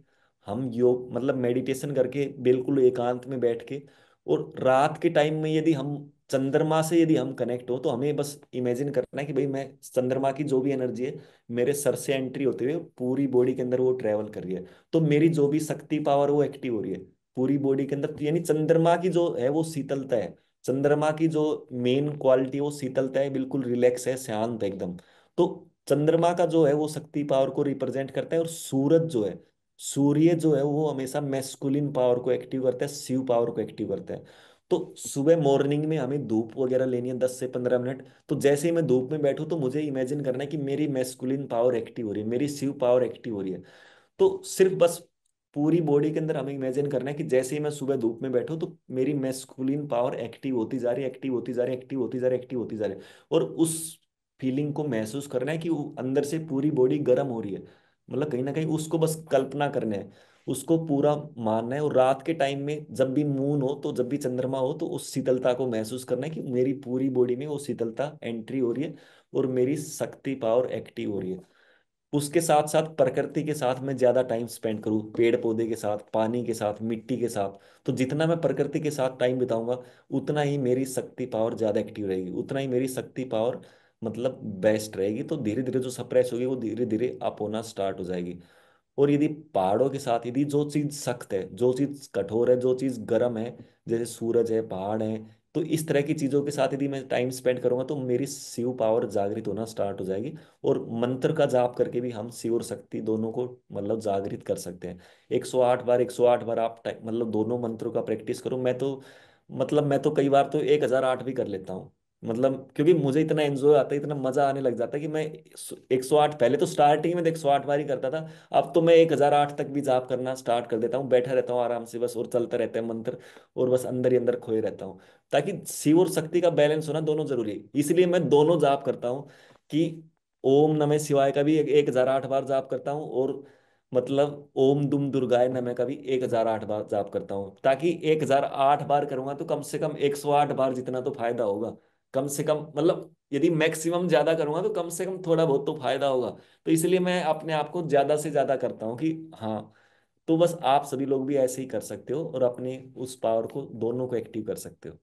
S2: हम योग मतलब मेडिटेशन करके बिल्कुल एकांत में बैठ के, और रात के टाइम में यदि हम चंद्रमा से यदि हम कनेक्ट हो, तो हमें बस इमेजिन करना है कि भाई मैं चंद्रमा की जो भी एनर्जी है मेरे सर से एंट्री होते हुए पूरी बॉडी के अंदर वो ट्रेवल कर रही है, तो मेरी जो भी शक्ति पावर वो एक्टिव हो रही है पूरी बॉडी के अंदर। यानी चंद्रमा की जो है वो शीतलता है, चंद्रमा की जो मेन क्वालिटी है वो शीतलता है, बिल्कुल रिलैक्स है, शांत है एकदम। तो चंद्रमा का जो है वो शक्ति पावर को रिप्रेजेंट करता है, और सूरज जो है, सूर्य जो है वो हमेशा मैस्कुलिन पावर को एक्टिव करता है, शिव पावर को एक्टिव करता है। तो सुबह मॉर्निंग में हमें धूप वगैरह लेनी है 10 से 15 मिनट, तो जैसे ही मैं धूप में बैठूं तो मुझे इमेजिन करना है कि मेरी मैस्कुलिन पावर एक्टिव हो रही है, मेरी शिव पावर एक्टिव हो रही है। तो सिर्फ बस पूरी बॉडी के अंदर हमें इमेजिन करना है कि जैसे ही मैं सुबह धूप में बैठूं तो मेरी मैस्कुलिन पावर एक्टिव होती जा रही है, एक्टिव होती जा रही है, एक्टिव होती जा रही है, एक्टिव होती जा रही है। और उस फीलिंग को महसूस करना है कि वो अंदर से पूरी बॉडी गर्म हो रही है। मतलब कहीं ना कहीं उसको बस कल्पना करना है, उसको पूरा मानना है। और रात के टाइम में जब भी मून हो, तो जब भी चंद्रमा हो, तो उस शीतलता को महसूस करना है कि मेरी पूरी बॉडी में वो शीतलता एंट्री हो रही है और मेरी शक्ति पावर एक्टिव हो रही है। उसके साथ साथ प्रकृति के साथ मैं ज्यादा टाइम स्पेंड करूँ, पेड़ पौधे के साथ, पानी के साथ, मिट्टी के साथ। तो जितना मैं प्रकृति के साथ टाइम बिताऊंगा, उतना ही मेरी शक्ति पावर ज्यादा एक्टिव रहेगी, उतना ही मेरी शक्ति पावर मतलब बेस्ट रहेगी। तो धीरे धीरे जो सप्रेस होगी वो धीरे धीरे अप होना स्टार्ट हो जाएगी। और यदि पहाड़ों के साथ, यदि जो चीज सख्त है, जो चीज कठोर है, जो चीज गर्म है, जैसे सूरज है, पहाड़ है, तो इस तरह की चीजों के साथ यदि मैं टाइम स्पेंड करूंगा तो मेरी शिव पावर जागृत होना स्टार्ट हो जाएगी। और मंत्र का जाप करके भी हम शिव और शक्ति दोनों को मतलब जागृत कर सकते हैं। 108 बार, 108 बार आप मतलब दोनों मंत्रों का प्रैक्टिस करो। मैं तो कई बार तो 1008 भी कर लेता हूँ। मतलब क्योंकि मुझे इतना एंजॉय आता है, इतना मजा आने लग जाता है कि मैं 108, पहले तो स्टार्टिंग में तो 108 बार ही करता था। अब तो मैं 1008 तक भी जाप करना स्टार्ट कर देता हूँ, बैठा रहता हूँ आराम से बस, और चलता रहता है मंत्र, और बस अंदर ही अंदर खोए रहता हूँ। ताकि शिव और शक्ति का बैलेंस होना दोनों जरूरी है, इसलिए मैं दोनों जाप करता हूँ। कि ओम नमः शिवाय का भी 1008 बार जाप करता हूँ, और मतलब ओम दुम दुर्गाय नमः का भी 1008 बार जाप करता हूँ। ताकि 1008 बार करूंगा तो कम से कम 108 बार जितना तो फायदा होगा। कम से कम मतलब यदि मैक्सिमम ज्यादा करूंगा तो कम से कम थोड़ा बहुत तो फायदा होगा। तो इसलिए मैं अपने आप को ज्यादा से ज्यादा करता हूँ कि हाँ। तो बस आप सभी लोग भी ऐसे ही कर सकते हो और अपने उस पावर को दोनों को एक्टिव कर सकते हो।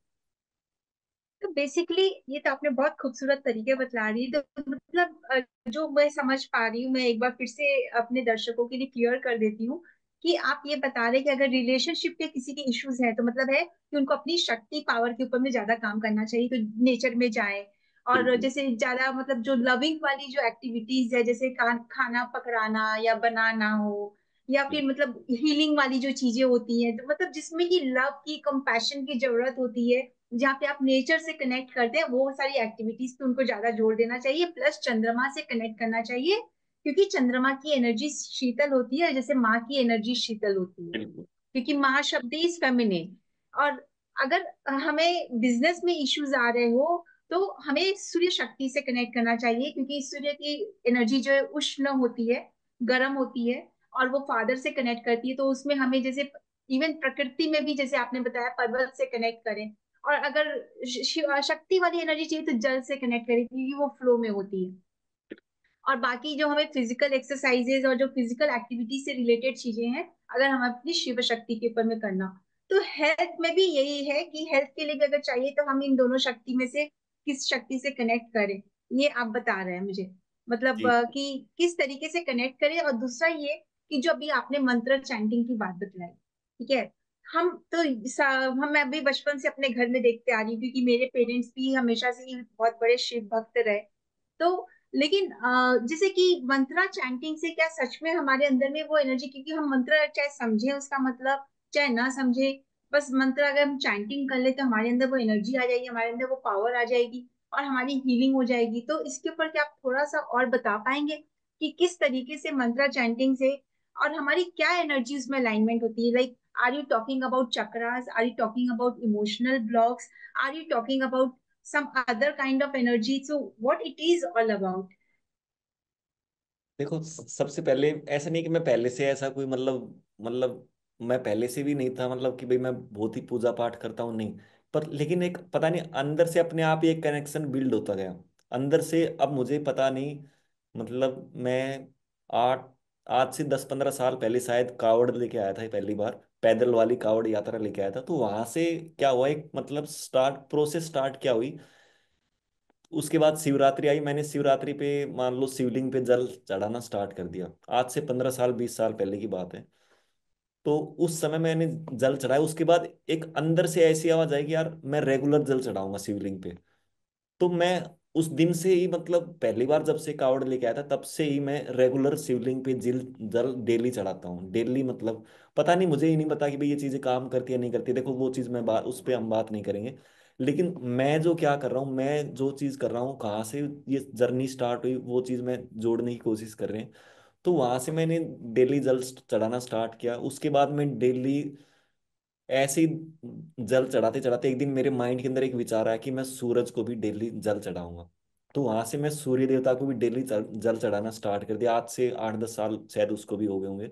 S1: तो बेसिकली ये तो आपने बहुत खूबसूरत तरीके बतला दी। तो मतलब जो मैं समझ पा रही हूँ, मैं एक बार फिर से अपने दर्शकों के लिए क्लियर कर देती हूँ कि आप ये बता रहे हैं कि अगर रिलेशनशिप के किसी के इश्यूज हैं तो मतलब है कि उनको अपनी शक्ति पावर के ऊपर में ज्यादा काम करना चाहिए, तो नेचर में जाए। और
S2: बिल्कुल।
S1: जैसे ज्यादा मतलब जो लविंग वाली जो एक्टिविटीज है, जैसे खाना पकड़ाना या बनाना हो, या फिर मतलब हीलिंग वाली जो चीजें होती हैं, तो मतलब जिसमें कि लव की कंपैशन की जरूरत होती है, जहाँ पे आप नेचर से कनेक्ट करते हैं, वो सारी एक्टिविटीज पे उनको ज्यादा जोर देना चाहिए। प्लस चंद्रमा से कनेक्ट करना चाहिए, क्योंकि चंद्रमा की एनर्जी शीतल होती है, जैसे माँ की एनर्जी शीतल होती है,
S2: बिल्कुल।
S1: क्योंकि माँ शब्द इज फेमिनिन। और अगर हमें बिजनेस में इश्यूज आ रहे हो, तो हमें सूर्य शक्ति से कनेक्ट करना चाहिए, क्योंकि सूर्य की एनर्जी जो है उष्ण होती है, गर्म होती है, और वो फादर से कनेक्ट करती है। तो उसमें हमें जैसे इवन प्रकृति में भी, जैसे आपने बताया, पर्वत से कनेक्ट करें। और अगर शक्ति वाली एनर्जी चाहिए तो जल से कनेक्ट करें, क्योंकि वो फ्लो में होती है। और बाकी जो हमें फिजिकल एक्सरसाइजेज और जो फिजिकल एक्टिविटी से रिलेटेड चीजें हैं, अगर हम अपनी शिव शक्ति के ऊपर में करना, तो हेल्थ में भी यही है कि हेल्थ के लिए भी अगर चाहिए तो हम इन दोनों शक्ति में से किस शक्ति से कनेक्ट करें, ये आप बता रहे हैं मुझे। मतलब
S2: जी।
S1: कि किस तरीके से कनेक्ट करें। और दूसरा ये कि जो अभी आपने मंत्र चैंटिंग की बात बताई, ठीक है, हम तो हम मैं अभी बचपन से अपने घर में देखते आ रही हूँ, क्योंकि मेरे पेरेंट्स भी हमेशा से ही बहुत बड़े शिव भक्त रहे। तो लेकिन जैसे कि मंत्रा चैंटिंग से क्या सच में हमारे अंदर में वो एनर्जी, क्योंकि हम मंत्र चाहे समझे उसका मतलब चाहे ना समझे, बस मंत्र अगर हम चैंटिंग कर ले तो हमारे अंदर वो एनर्जी आ जाएगी, हमारे अंदर वो पावर आ जाएगी, और हमारी हीलिंग हो जाएगी। तो इसके ऊपर क्या आप थोड़ा सा और बता पाएंगे कि किस तरीके से मंत्रा चैंटिंग से और हमारी क्या एनर्जी उसमें अलाइनमेंट होती है? Like, are you talking about chakras, are you talking about emotional blocks, are you talking about some other kind of energy? So what it is all about?
S2: देखो, सबसे पहले ऐसा नहीं कि मैं पहले से ऐसा कोई मतलब मैं पहले से भी नहीं था, मतलब कि भाई मैं बहुत ही पूजा पाठ करता हूँ, नहीं। पर लेकिन एक पता नहीं अंदर से अपने आप ही एक कनेक्शन बिल्ड होता गया अंदर से। अब मुझे पता नहीं, मतलब मैं आठ आज से 10-15 साल पहले शायद कावड़ लेके आया था पहली बार, पैदल वाली कावड़ यात्रा लेके आया था। तो वहां से क्या हुआ, एक मतलब प्रोसेस स्टार्ट क्या हुई। उसके बाद शिवरात्रि आई, मैंने शिवरात्रि पे मान लो शिवलिंग पे जल चढ़ाना स्टार्ट कर दिया। आज से 15 साल 20 साल पहले की बात है। तो उस समय मैंने जल चढ़ाया, उसके बाद एक अंदर से ऐसी आवाज आई कि यार मैं रेगुलर जल चढ़ाऊंगा शिवलिंग पे। तो मैं उस दिन से ही, मतलब पहली बार जब से कावड़ लेके आया था तब से ही मैं रेगुलर शिवलिंग पे जल जल डेली चढ़ाता हूँ, डेली। मतलब पता नहीं, मुझे ही नहीं पता कि भाई ये चीजें काम करती है नहीं करती, देखो वो चीज मैं बात उस पर हम बात नहीं करेंगे। लेकिन मैं जो क्या कर रहा हूँ, मैं जो चीज कर रहा हूँ, कहाँ से ये जर्नी स्टार्ट हुई, वो चीज मैं जोड़ने की कोशिश कर रहे हैं। तो वहां से मैंने डेली जल चढ़ाना स्टार्ट किया। उसके बाद मैं डेली ऐसे ही जल चढ़ाते चढ़ाते एक दिन मेरे माइंड के अंदर एक विचार आया कि मैं सूरज को भी डेली जल चढ़ाऊंगा। तो वहां से मैं सूर्य देवता को भी डेली जल चढ़ाना स्टार्ट कर दिया। आज से 8-10 साल शायद उसको भी हो गए होंगे।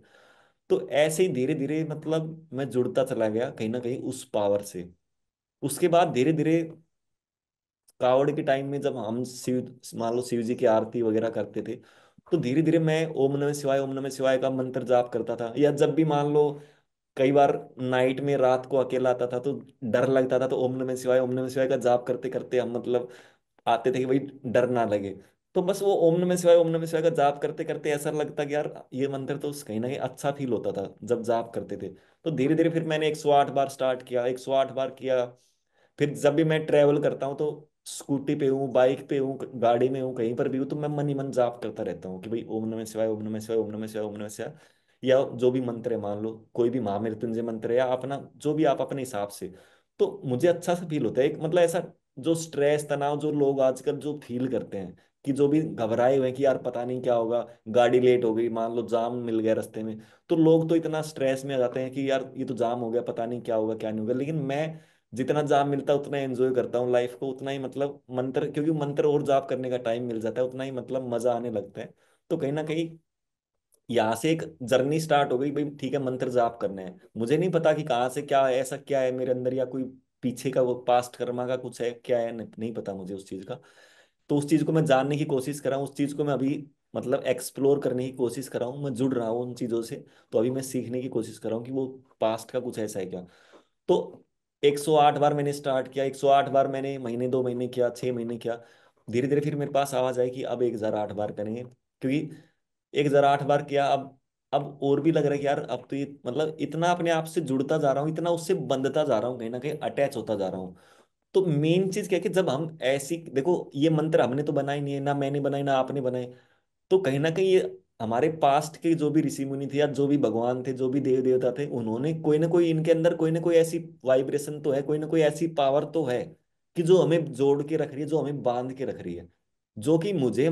S2: तो ऐसे ही धीरे धीरे मतलब मैं जुड़ता चला गया कहीं ना कहीं उस पावर से। उसके बाद धीरे धीरे कावड़ के टाइम में जब हम शिव, मान लो शिव जी की आरती वगैरह करते थे, तो धीरे धीरे मैं ओम नमः शिवाय, ओम नमः शिवाय का मंत्र जाप करता था। या जब भी मान लो कई बार नाइट में रात को अकेला आता था तो डर लगता था, तो ओम नमः शिवाय, ओम नमः शिवाय का जाप करते करते हम मतलब आते थे कि भाई डर ना लगे। तो बस वो ओम नमः शिवाय, ओम नमः शिवाय का जाप करते करते ऐसा लगता कि यार ये मंत्र तो कहीं ना कहीं अच्छा फील होता था जब जाप करते थे। तो धीरे धीरे फिर मैंने 108 बार स्टार्ट किया, 108 बार किया। फिर जब भी मैं ट्रेवल करता हूँ तो स्कूटी पे हूँ, बाइक पे हूँ, गाड़ी में हूँ, कहीं पर भी हूँ, तो मैं मन ही मन जाप करता रहता हूँ कि भाई ओम नमः शिवाय, ओम नमः शिवाय, ओम नमः शिवाय, ओम नमः शिवाय। या जो भी मंत्र है, मान लो कोई भी महामृत्युंजय मंत्र है या अपना जो भी आप अपने हिसाब से। तो मुझे अच्छा सा फील होता है, एक मतलब ऐसा जो स्ट्रेस तनाव जो लोग आजकल जो फील करते हैं कि जो भी घबराए हुए हैं कि यार पता नहीं क्या होगा, गाड़ी लेट हो गई, मान लो जाम मिल गया रास्ते में, तो लोग तो इतना स्ट्रेस में आ जाते हैं कि यार ये तो जाम हो गया, पता नहीं क्या होगा क्या नहीं होगा। लेकिन मैं जितना जाप मिलता है उतना एंजॉय करता हूँ लाइफ को, उतना ही मतलब मंत्र, क्योंकि मंत्र और जाप करने का टाइम मिल जाता है उतना ही मतलब मजा आने लगता है। तो कहीं ना कहीं यहाँ से एक जर्नी स्टार्ट हो गई भाई, ठीक है मंत्र जाप करने हैं। मुझे नहीं पता कि कहाँ से क्या है, ऐसा क्या है मेरे अंदर, या कोई पीछे का वो पास्ट कर्मा का कुछ है क्या है, नहीं पता मुझे उस चीज का। तो उस चीज को मैं जानने की कोशिश कर रहा हूँ, उस चीज को मैं अभी मतलब एक्सप्लोर करने की कोशिश कर रहा हूँ, मैं जुड़ रहा हूँ उन चीजों से। तो अभी मैं सीखने की कोशिश कर रहा हूँ कि वो पास्ट का कुछ ऐसा है क्या। तो 108 बार मैंने स्टार्ट किया, 108 बार मैंने महीने 2 महीने किया, 6 महीने किया। धीरे धीरे फिर मेरे पास आवाज आई कि अब 1008 बार करेंगे, क्योंकि 1008 बार किया। अब और भी लग रहा है कि यार अब तो ये मतलब इतना अपने आप से जुड़ता जा रहा हूँ, इतना उससे बंधता जा रहा हूँ, कहीं ना कहीं अटैच होता जा रहा हूँ। तो मेन चीज क्या है कि जब हम ऐसी, देखो ये मंत्र हमने तो बनाई नहीं है, ना मैंने बनाई ना आपने बनाए। तो कहीं ना कहीं ये हमारे पास्ट के जो भी ऋषि मुनि थे या जो भी भगवान थे, जो भी देव देवता थे, उन्होंने कोई ना कोई इनके अंदर कोई ना कोई ऐसी वाइब्रेशन तो है, कोई ना कोई ऐसी पावर तो है कि जो हमें जोड़ के रख रही है, जो हमें बांध के रख रही है। जो कि मुझे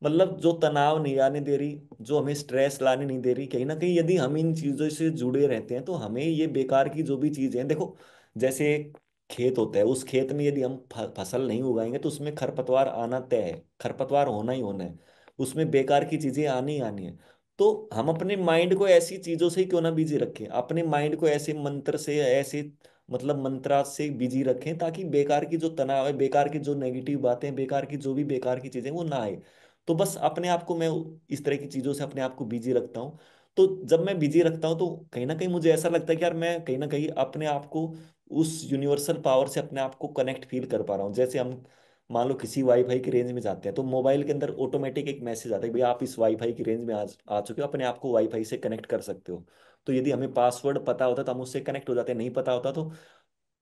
S2: मतलब जो तनाव नहीं आने दे रही, जो हमें स्ट्रेस लाने नहीं दे रही। कहीं ना कहीं यदि हम इन चीजों से जुड़े रहते हैं तो हमें ये बेकार की जो भी चीजें हैं, देखो जैसे खेत होता है, उस खेत में यदि हम फसल नहीं उगाएंगे तो उसमें खरपतवार आना तय है, खरपतवार होना ही होना है, उसमें बेकार की चीजें आनी ही आनी है। तो हम अपने माइंड को ऐसी चीजों से क्यों ना बिजी रखें, अपने माइंड को ऐसे मंत्र से, ऐसे मतलब मंत्रा से बिजी रखें, ताकि बेकार की जो तनाव है, बेकार की जो नेगेटिव बातें, बेकार की जो भी बेकार की चीजें वो ना आए। तो बस अपने आप को मैं इस तरह की चीजों से अपने आप को बिजी रखता हूँ। तो जब मैं बिजी रखता हूँ तो कहीं ना कहीं मुझे ऐसा लगता है कि यार मैं कहीं ना कहीं अपने आप को उस यूनिवर्सल पावर से अपने आप को कनेक्ट फील कर पा रहा हूँ। जैसे हम मान लो किसी वाईफाई की रेंज में जाते हैं तो मोबाइल के अंदर ऑटोमेटिक एक मैसेज आता है, भाई आप इस वाईफाई की रेंज में आ चुके हो, अपने आप को वाईफाई से कनेक्ट कर सकते हो। तो यदि हमें पासवर्ड पता होता तो हम उससे कनेक्ट हो जाते हैं, नहीं पता होता तो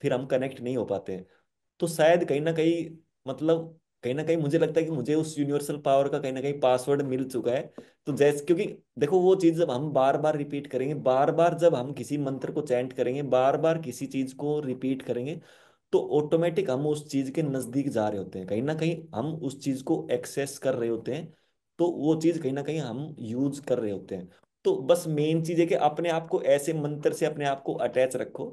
S2: फिर हम कनेक्ट नहीं हो पाते। तो शायद कहीं ना कहीं मतलब कहीं ना कहीं मुझे लगता है कि मुझे उस यूनिवर्सल पावर का कहीं ना कहीं पासवर्ड मिल चुका है। तो जैसे क्योंकि देखो वो चीज जब हम बार बार रिपीट करेंगे, बार बार जब हम किसी मंत्र को चैंट करेंगे, बार बार किसी चीज को रिपीट करेंगे, तो ऑटोमेटिक हम उस चीज के नजदीक जा रहे होते हैं, कहीं ना कहीं हम उस चीज को एक्सेस कर रहे होते हैं। तो वो चीज कहीं ना कहीं हम यूज कर रहे होते हैं। तो बस मेन चीज है कि अपने आप को ऐसे मंत्र से अपने आप को अटैच रखो,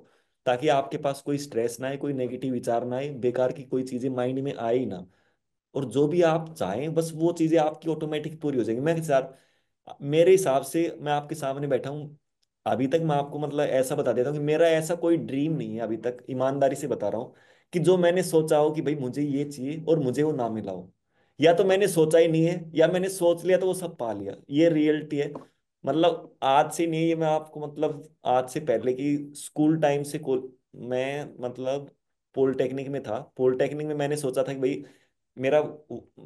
S2: ताकि आपके पास कोई स्ट्रेस ना आए, कोई नेगेटिव विचार ना आए, बेकार की कोई चीजें माइंड में आए ही ना। और जो भी आप चाहें बस वो चीजें आपकी ऑटोमेटिक पूरी हो जाएंगी। मैं साथ मेरे हिसाब से मैं आपके सामने बैठा हूँ, अभी तक मैं आपको मतलब ऐसा बता देता हूँ कि मेरा ऐसा कोई ड्रीम नहीं है अभी तक, ईमानदारी से बता रहा हूँ, कि जो मैंने सोचा हो कि भाई मुझे ये चाहिए और मुझे वो ना मिला हो। या तो मैंने सोचा ही नहीं है, या मैंने सोच लिया तो वो सब पा लिया, ये रियलिटी है। मतलब आज से नहीं है, ये मैं आपको मतलब आज से पहले की स्कूल टाइम से मैं मतलब पॉलिटेक्निक में था, पॉलिटेक्निक में मैंने सोचा था कि भाई मेरा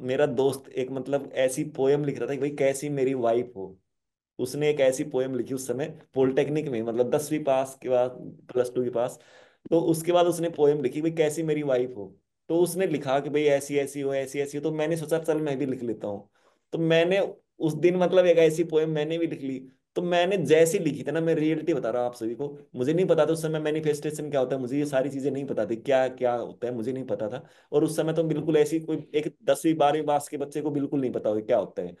S2: मेरा दोस्त एक मतलब ऐसी पोयम लिख रहा था कि भाई कैसी मेरी वाइफ हो। उसने एक ऐसी पोयम लिखी उस समय पॉलिटेक्निक में, मतलब 10वीं पास के बाद, +2 के पास। तो उसके बाद उसने पोयम लिखी भाई कैसी मेरी वाइफ हो। तो उसने लिखा कि भाई ऐसी ऐसी हो, ऐसी ऐसी हो। तो मैंने सोचा चल मैं भी लिख लेता हूँ। तो मैंने उस दिन मतलब एक ऐसी पोयम मैंने भी लिख ली। तो मैंने जैसी लिखी थी ना, मैं रियलिटी बता रहा हूँ आप सभी को, मुझे नहीं पता था उस समय मैनिफेस्टेशन क्या होता है, मुझे ये सारी चीजें नहीं पता थी क्या क्या होता है, मुझे नहीं पता था। और उस समय तो बिल्कुल ऐसी कोई एक 10वीं 12वीं पास के बच्चे को बिल्कुल नहीं पता होगा क्या होता है।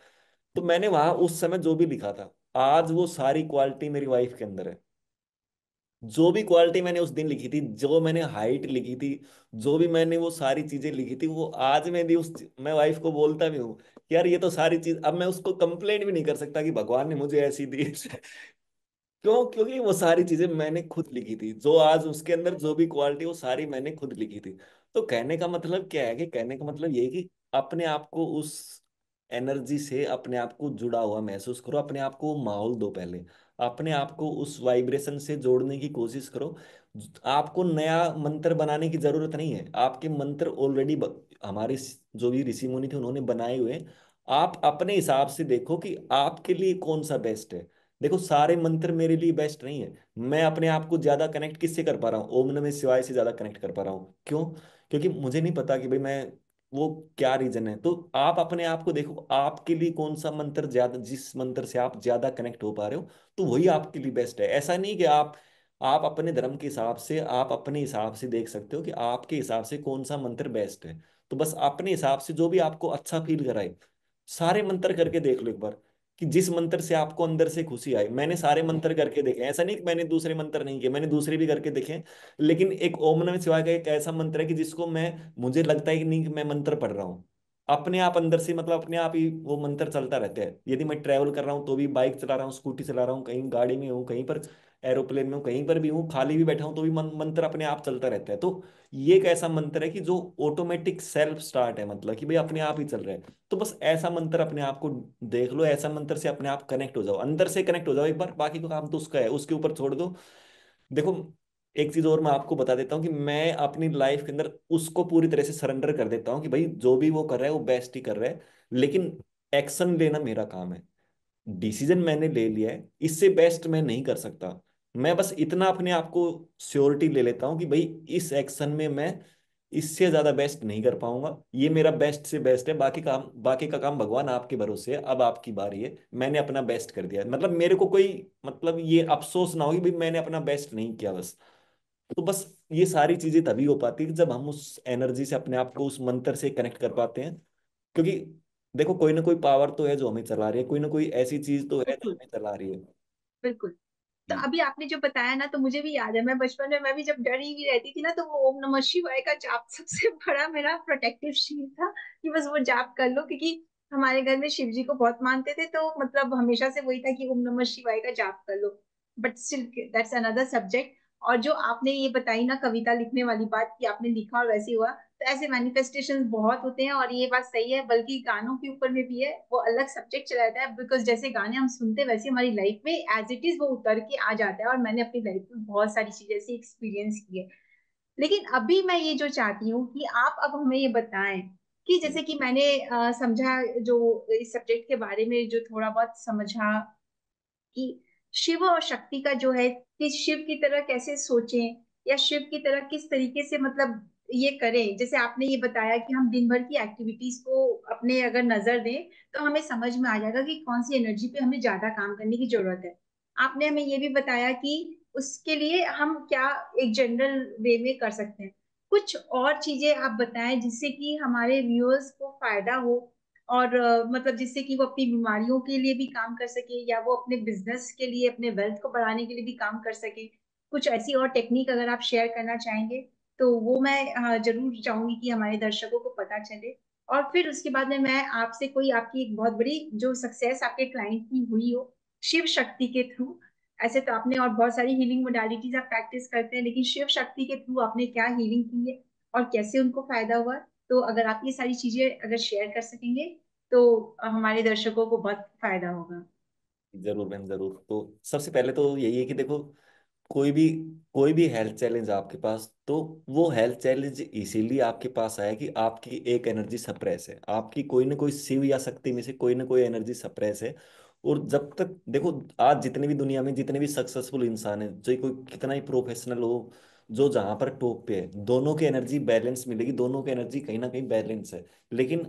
S2: तो मैंने वहां उस समय जो भी लिखा था, आज वो सारी क्वालिटी मेरी वाइफ के अंदर है। जो भी क्वालिटी मैंने उस दिन लिखी थी, जो मैंने हाइट लिखी थी, जो भी मैंने वो सारी चीजें लिखी थी, वो आज मैं भी उस, मैं वाइफ को बोलता भी हूँ कि यार ये तो सारी चीज, अब मैं उसको कंप्लेंट भी नहीं कर सकता कि भगवान ने मुझे ऐसी दी। क्यों? क्योंकि वो सारी चीजें मैंने खुद लिखी थी, जो आज उसके अंदर जो भी क्वालिटी, वो सारी मैंने खुद लिखी थी। तो कहने का मतलब क्या है, कि कहने का मतलब ये है कि अपने आप को उस एनर्जी से अपने आप को जुड़ा हुआ महसूस करो, अपने आप को माहौल दो पहले, अपने आप को उस वाइब्रेशन से जोड़ने की कोशिश करो। आपको नया मंत्र बनाने की जरूरत नहीं है, आपके मंत्र ऑलरेडी हमारे जो भी ऋषि मुनि थे उन्होंने बनाए हुए हैं। आप अपने हिसाब से देखो कि आपके लिए कौन सा बेस्ट है। देखो सारे मंत्र मेरे लिए बेस्ट नहीं है। मैं अपने आप को ज्यादा कनेक्ट किससे कर पा रहा हूँ? ओम नमः शिवाय से ज्यादा कनेक्ट कर पा रहा हूँ। क्यों? क्योंकि मुझे नहीं पता कि भाई मैं, वो क्या रीजन है। तो आप अपने आप को देखो, आपके लिए कौन सा मंत्र ज्यादा, जिस मंत्र से आप ज्यादा कनेक्ट हो पा रहे हो, तो वही आपके लिए बेस्ट है। ऐसा नहीं कि आप अपने धर्म के हिसाब से, आप अपने हिसाब से देख सकते हो कि आपके हिसाब से कौन सा मंत्र बेस्ट है। तो बस अपने हिसाब से जो भी आपको अच्छा फील कराए, सारे मंत्र करके देख लो एक बार, कि जिस मंत्र से आपको अंदर से खुशी आए। मैंने सारे मंत्र करके देखे, ऐसा नहीं कि मैंने दूसरे मंत्र नहीं किए, मैंने दूसरे भी करके देखे। लेकिन एक ओम नमः शिवाय का एक ऐसा मंत्र है कि जिसको मैं, मुझे लगता है कि नहीं कि मैं मंत्र पढ़ रहा हूँ, अपने आप अंदर से, मतलब अपने आप ही वो मंत्र चलता रहता है। यदि मैं ट्रैवल कर रहा हूँ तो भी, बाइक चला रहा हूँ, स्कूटी चला रहा हूँ, कहीं गाड़ी में हूँ, कहीं पर एरोप्लेन में हूँ, कहीं पर भी हूँ, खाली भी बैठा हूँ, तो भी मंत्र अपने आप चलता रहता है। तो ये एक ऐसा मंत्र है कि जो ऑटोमेटिक सेल्फ स्टार्ट है, मतलब कि भाई अपने आप ही चल रहा है। तो बस ऐसा मंत्र अपने आप को देख लो, ऐसा मंत्र से अपने आप कनेक्ट हो जाओ, अंदर से कनेक्ट हो जाओ एक बार, बाकी का काम तो उसका है, उसके ऊपर छोड़ दो। देखो एक चीज और मैं आपको बता देता हूँ कि मैं अपनी लाइफ के अंदर उसको पूरी तरह से सरेंडर कर देता हूँ कि भाई जो भी वो कर रहा है वो बेस्ट ही कर रहा है। लेकिन एक्शन लेना मेरा काम है। डिसीजन मैंने ले लिया है, इससे बेस्ट मैं नहीं कर सकता। मैं बस इतना अपने आप को श्योरिटी ले लेता हूँ कि भाई इस एक्शन में मैं इससे ज्यादा बेस्ट नहीं कर पाऊंगा, ये मेरा बेस्ट से बेस्ट है, बाकी का काम भगवान आपके भरोसे है, अब आपकी बारी है, मैंने अपना बेस्ट कर दिया। मतलब मेरे को कोई, मतलब ये अफसोस ना हो कि भाई मैंने अपना बेस्ट नहीं किया बस। तो बस ये सारी चीजें तभी हो पाती है कि जब हम उस एनर्जी से अपने आप को उस मंत्र से कनेक्ट कर पाते हैं। क्योंकि देखो कोई ना कोई पावर तो है जो हमें चला रही है, कोई ना कोई ऐसी चीज तो है जो
S1: बिल्कुल
S2: हमें चला रही है।
S1: बिल्कुल। तो
S2: जी।
S1: अभी आपने जो बताया ना, तो मुझे भी याद है, मैं बचपन में, मैं भी जब डरी हुई रहती थी ना, तो वो ओम नमः शिवाय का जाप सबसे बड़ा मेरा प्रोटेक्टिव शील्ड था, कि बस वो जाप कर लो, क्योंकि हमारे घर में शिव जी को बहुत मानते थे, तो मतलब हमेशा से वही था कि ओम नमः शिवाय का जाप कर लो। But still that's another subject. और जो आपने ये बताई ना कविता लिखने वाली बात, कि आपने लिखा और वैसे हुआ, तो ऐसे मैनिफेस्टेशन बहुत होते हैं, और ये बात सही है, बल्कि गानों के ऊपर में भी है, वो अलग सब्जेक्ट चला जाता है, बिकॉज जैसे गाने हम सुनते हैं वैसे हमारी लाइफ में एज इट इज वो उतर के आ जाता है, और मैंने अपनी लाइफ में बहुत सारी चीजें ऐसी एक्सपीरियंस की है। लेकिन अभी मैं ये जो चाहती हूँ कि आप अब हमें ये बताएं, कि
S2: जी।
S1: जैसे कि मैंने समझा, जो इस सब्जेक्ट के बारे में जो थोड़ा बहुत समझा, कि शिव और शक्ति का जो है, कि शिव की तरह कैसे सोचें, या शिव की तरह किस तरीके से मतलब ये करें। जैसे आपने ये बताया कि हम दिन भर की एक्टिविटीज को अपने अगर नजर दें, तो हमें समझ में आ जाएगा कि कौन सी एनर्जी पे हमें ज्यादा काम करने की जरूरत है। आपने हमें ये भी बताया कि उसके लिए हम क्या एक जनरल वे में कर सकते हैं। कुछ और चीजें आप बताएं जिससे कि हमारे व्यूअर्स को फायदा हो, और मतलब जिससे कि वो अपनी बीमारियों के लिए भी काम कर सके, या वो अपने बिजनेस के लिए, अपने वेल्थ को बढ़ाने के लिए भी काम कर सके। कुछ ऐसी और टेक्निक अगर आप शेयर करना चाहेंगे, तो वो मैं जरूर चाहूंगी कि हमारे दर्शकों को पता चले। और फिर उसके बाद में मैं आपसे कोई आपकी एक बहुत बड़ी जो सक्सेस आपके क्लाइंट की हुई हो शिव शक्ति के थ्रू। ऐसे तो आपने और बहुत सारी हीलिंग मोडालिटीज आप प्रैक्टिस करते हैं, लेकिन शिव शक्ति के थ्रू आपने क्या हीलिंग की है, और कैसे उनको फायदा हुआ। तो अगर आप ये सारी चीजें अगर शेयर कर सकेंगे, तो हमारे दर्शकों को बहुत फायदा होगा।
S2: जरूर मैम, जरूर। तो सबसे पहले तो यही है कि देखो, कोई भी कोई भी हेल्थ चैलेंज आपके पास, तो वो हेल्थ चैलेंज इसीलिए आपके पास आया कि आपकी एक एनर्जी सप्रेस है, आपकी कोई ना कोई शिव या शक्ति में से कोई ना कोई एनर्जी सप्रेस है। और जब तक देखो, आज जितने भी दुनिया में जितने भी सक्सेसफुल इंसान है, चाहे कोई कितना ही प्रोफेशनल हो, जो जहां पर टॉप पे है, दोनों की एनर्जी बैलेंस मिलेगी, दोनों की एनर्जी कहीं ना कहीं बैलेंस है। लेकिन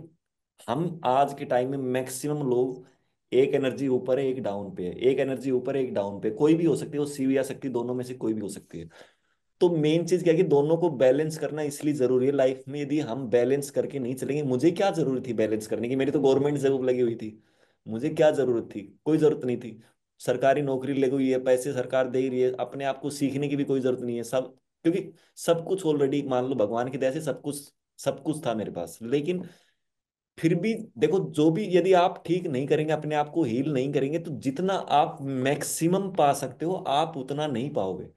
S2: हम आज के टाइम में मैक्सिमम लोग, एक एनर्जी ऊपर है एक डाउन पे है, एक एनर्जी ऊपर है एक डाउन पे, कोई भी हो सकती है, वो शिव या शक्ति दोनों में से कोई भी हो सकती है। तो मेन चीज क्या है कि दोनों को बैलेंस करना इसलिए जरूरी है लाइफ में। यदि हम बैलेंस करके नहीं चलेंगे, मुझे क्या जरूरत थी बैलेंस करने की, मेरी तो गवर्नमेंट जॉब लगी हुई थी, मुझे क्या जरूरत थी? कोई जरूरत नहीं थी। सरकारी नौकरी लगी हुई है, पैसे सरकार दे ही रही है, अपने आप को सीखने की भी कोई जरूरत नहीं है सब, क्योंकि सब कुछ ऑलरेडी मान लो भगवान की दया से सब कुछ था मेरे पास। लेकिन फिर भी देखो, जो भी यदि आप ठीक नहीं करेंगे, अपने आप को हील नहीं करेंगे, तो जितना आप मैक्सिमम पा सकते हो आप उतना नहीं पाओगे।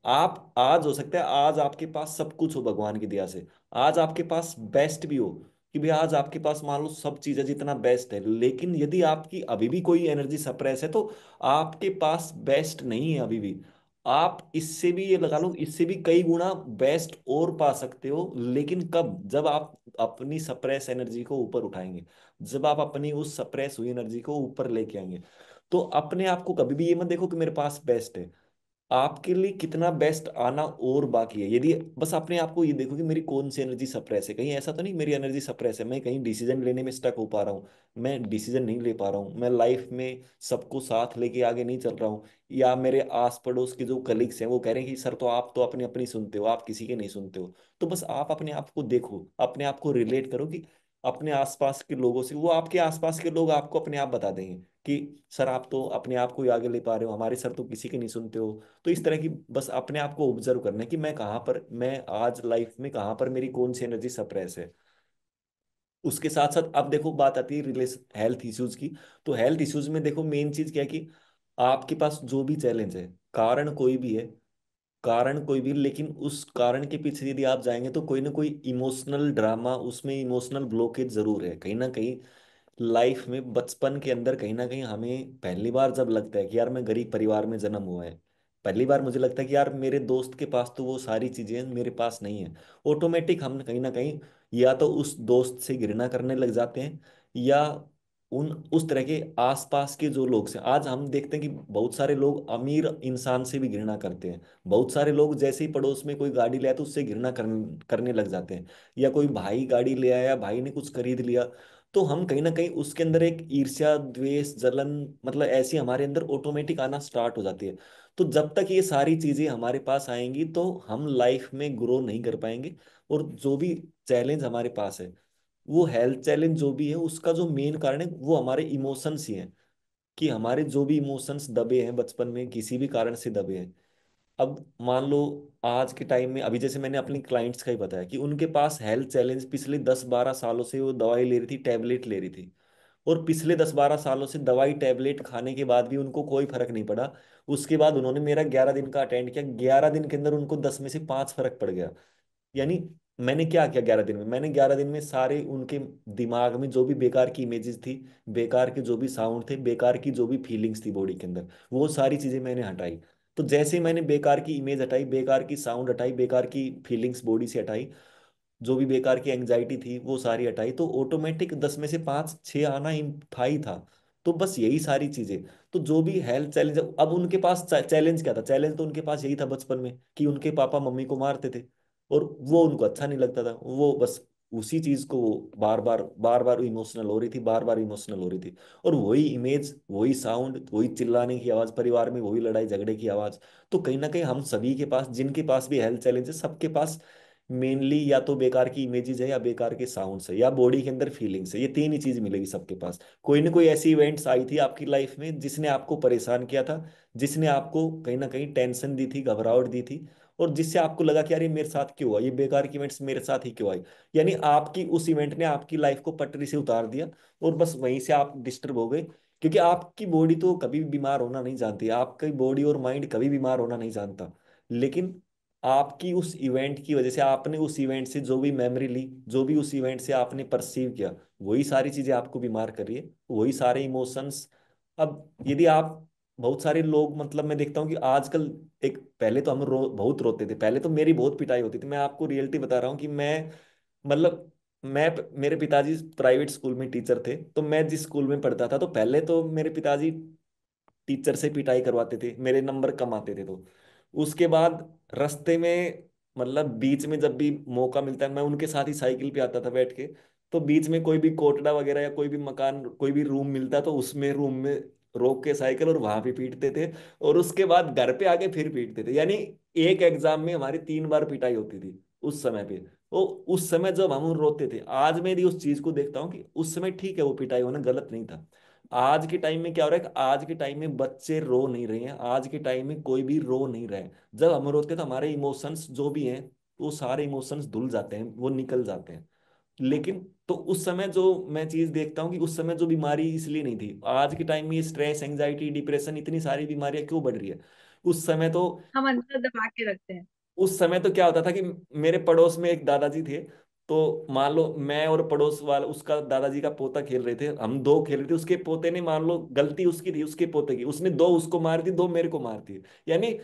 S2: आप आज हो सकता है आज आपके पास सब कुछ हो भगवान की दया से, आज आपके पास बेस्ट भी हो, कि भाई आज आपके पास मान लो सब चीजें जितना बेस्ट है, लेकिन यदि आपकी अभी भी कोई एनर्जी सप्रेस है तो आपके पास बेस्ट नहीं है अभी भी। आप इससे भी ये लगा लो, इससे भी कई गुना बेस्ट और पा सकते हो, लेकिन कब? जब आप अपनी सप्रेस एनर्जी को ऊपर उठाएंगे, जब आप अपनी उस सप्रेस हुई एनर्जी को ऊपर लेके आएंगे। तो अपने आप को कभी भी ये मत देखो कि मेरे पास बेस्ट है, आपके लिए कितना बेस्ट आना और बाकी है। यदि बस अपने आप को ये देखो कि मेरी कौन सी एनर्जी सप्रेस है, कहीं ऐसा तो नहीं मेरी एनर्जी सप्रेस है, मैं कहीं डिसीजन लेने में स्टक हो पा रहा हूँ, मैं डिसीजन नहीं ले पा रहा हूँ, मैं लाइफ में सबको साथ लेके आगे नहीं चल रहा हूँ, या मेरे आस पड़ोस के जो कलीग्स हैं वो कह रहे हैं कि सर तो आप तो अपनी अपनी सुनते हो, आप किसी के नहीं सुनते हो। तो बस आप अपने आप को देखो, अपने आप को रिलेट करो कि अपने आसपास के लोगों से, वो आपके आसपास के लोग आपको अपने आप बता देंगे कि सर आप तो अपने आप को ही आगे ले पा रहे हो, हमारे सर तो किसी के नहीं सुनते हो। तो इस तरह की बस अपने आप को ऑब्जर्व करना है कि मैं कहाँ पर, मैं आज लाइफ में कहाँ पर मेरी कौन सी एनर्जी सप्रेस है। उसके साथ साथ अब देखो बात आती है रिलेशन हेल्थ इश्यूज की। तो हेल्थ इश्यूज में देखो मेन चीज क्या है कि आपके पास जो भी चैलेंज है, कारण कोई भी है, कारण कोई भी, लेकिन उस कारण के पीछे यदि आप जाएंगे तो कोई ना कोई इमोशनल ड्रामा, उसमें इमोशनल ब्लॉकेज जरूर है कहीं ना कहीं। लाइफ में बचपन के अंदर कहीं ना कहीं हमें पहली बार जब लगता है कि यार मैं गरीब परिवार में जन्म हुआ है, पहली बार मुझे लगता है कि यार मेरे दोस्त के पास तो वो सारी चीजें हैं, मेरे पास नहीं है, ऑटोमेटिक हम कहीं ना कहीं या तो उस दोस्त से घृणा करने लग जाते हैं, या उन उस तरह के आसपास के जो लोग हैं। आज हम देखते हैं कि बहुत सारे लोग अमीर इंसान से भी घृणा करते हैं, बहुत सारे लोग जैसे ही पड़ोस में कोई गाड़ी ले आया तो उससे घृणा करने लग जाते हैं, या कोई भाई गाड़ी ले आया, भाई ने कुछ खरीद लिया, तो हम कहीं ना कहीं उसके अंदर एक ईर्ष्या द्वेष जलन, मतलब ऐसी हमारे अंदर ऑटोमेटिक आना स्टार्ट हो जाती है। तो जब तक ये सारी चीजें हमारे पास आएंगी तो हम लाइफ में ग्रो नहीं कर पाएंगे। और जो भी चैलेंज हमारे पास है, वो हेल्थ चैलेंज जो भी है, उसका जो मेन कारण है वो हमारे इमोशंस ही हैं, कि हमारे जो भी इमोशंस दबे हैं बचपन में किसी भी कारण से दबे हैं। अब मान लो आज के टाइम में, अभी जैसे मैंने अपनी क्लाइंट्स का ही बताया कि उनके पास हेल्थ चैलेंज, पिछले 10-12 सालों से वो दवाई ले रही थी, टैबलेट ले रही थी, और पिछले 10-12 सालों से दवाई टैबलेट खाने के बाद भी उनको कोई फर्क नहीं पड़ा। उसके बाद उन्होंने मेरा 11 दिन का अटेंड किया, 11 दिन के अंदर उनको 10 में से 5 फर्क पड़ गया। यानी मैंने क्या किया 11 दिन में, मैंने 11 दिन में सारे उनके दिमाग में जो भी बेकार की इमेजेस थी, बेकार के जो भी साउंड थे, बेकार की जो भी फीलिंग्स थी बॉडी के अंदर, वो सारी चीजें मैंने हटाई। तो जैसे ही मैंने बेकार की इमेज हटाई, बेकार की साउंड हटाई, बेकार की फीलिंग्स बॉडी से हटाई, जो भी बेकार की एंग्जाइटी थी वो सारी हटाई, तो ऑटोमेटिक 10 में से 5-6 आना था ही था। तो बस यही सारी चीजें। तो जो भी हेल्थ चैलेंज, अब उनके पास चैलेंज क्या था? चैलेंज तो उनके पास यही था बचपन में कि उनके पापा मम्मी को मारते थे, और वो उनको अच्छा नहीं लगता था, वो बस उसी चीज को वो बार बार इमोशनल हो रही थी, बार बार इमोशनल हो रही थी। और वही इमेज, वही साउंड, वही चिल्लाने की आवाज परिवार में, वही लड़ाई झगड़े की आवाज। तो कहीं ना कहीं हम सभी के पास, जिनके पास भी हेल्थ चैलेंज है, सबके पास मेनली या तो बेकार की इमेजेस है, या बेकार के साउंड्स है, या बॉडी के अंदर फीलिंग्स है, ये तीन ही चीज मिलेगी सबके पास। कोई ना कोई ऐसी इवेंट्स आई थी आपकी लाइफ में जिसने आपको परेशान किया था, जिसने आपको कहीं ना कहीं टेंशन दी थी, घबराहट दी थी, और जिससे आपको लगा कि यार ये मेरे साथ क्यों हुआ, ये बेकार की इवेंट्स मेरे साथ ही क्यों आई। यानी आपकी उस इवेंट ने आपकी लाइफ को पटरी से उतार दिया, और बस वहीं से आप डिस्टर्ब हो गए। क्योंकि आपकी बॉडी तो कभी भी बीमार होना नहीं जानती, आपकी बॉडी और माइंड कभी बीमार होना नहीं जानता, लेकिन आपकी उस इवेंट की वजह से, आपने उस इवेंट से जो भी मेमोरी ली, जो भी उस इवेंट से आपने परसीव किया, वही सारी चीजें आपको बीमार कर रही है, वही सारे इमोशंस। अब यदि आप, बहुत सारे लोग, मतलब मैं देखता हूँ कि आजकल, एक पहले तो हम बहुत रोते थे, पहले तो मेरी बहुत पिटाई होती थी, मैं आपको रियलिटी बता रहा हूँ कि मैं, मतलब मैं, मेरे पिताजी प्राइवेट स्कूल में टीचर थे, तो मैं जिस स्कूल में पढ़ता था तो पहले तो मेरे पिताजी टीचर से पिटाई करवाते थे, मेरे नंबर कम आते थे तो। उसके बाद रास्ते में, मतलब बीच में जब भी मौका मिलता है, मैं उनके साथ ही साइकिल पे आता था बैठ के, तो बीच में कोई भी कोटड़ा वगैरह या कोई भी मकान, कोई भी रूम मिलता तो उसमें रूम में रोक के साइकिल, और वहां भी पीटते थे, और उसके बाद घर पे आके फिर पीटते थे। यानी एक एग्जाम में हमारी 3 बार पिटाई होती थी उस समय पे। तो उस समय जब हम रोते थे, आज मैं यदि उस चीज को देखता हूँ कि उस समय ठीक है, वो पिटाई होना गलत नहीं था, आज के टाइम में क्या हो रहा है कि आज के टाइम में बच्चे रो नहीं रहे हैं, आज के टाइम में कोई भी रो नहीं रहा है। जब हम रोते हैं तो हमारे इमोशंस जो भी हैं, वो सारे इमोशंस धुल जाते हैं, वो निकल जाते हैं। लेकिन तो उस समय जो मैं चीज देखता हूँ कि उस समय जो बीमारी इसलिए नहीं थी, आज के टाइम में ये स्ट्रेस, एंजाइटी, डिप्रेशन, इतनी सारी बीमारियां क्यों बढ़ रही है? उस समय तो
S1: हम अंदर दबा के रखते हैं।
S2: उस समय तो क्या होता था कि मेरे पड़ोस में एक दादाजी थे, तो मान लो मैं और पड़ोस वाला उसका दादाजी का पोता खेल रहे थे, हम दो खेल रहे थे, उसके पोते ने, मान लो गलती उसकी थी, उसके पोते की, उसने दो उसको मार दी, दो मेरे को मार दी। यानी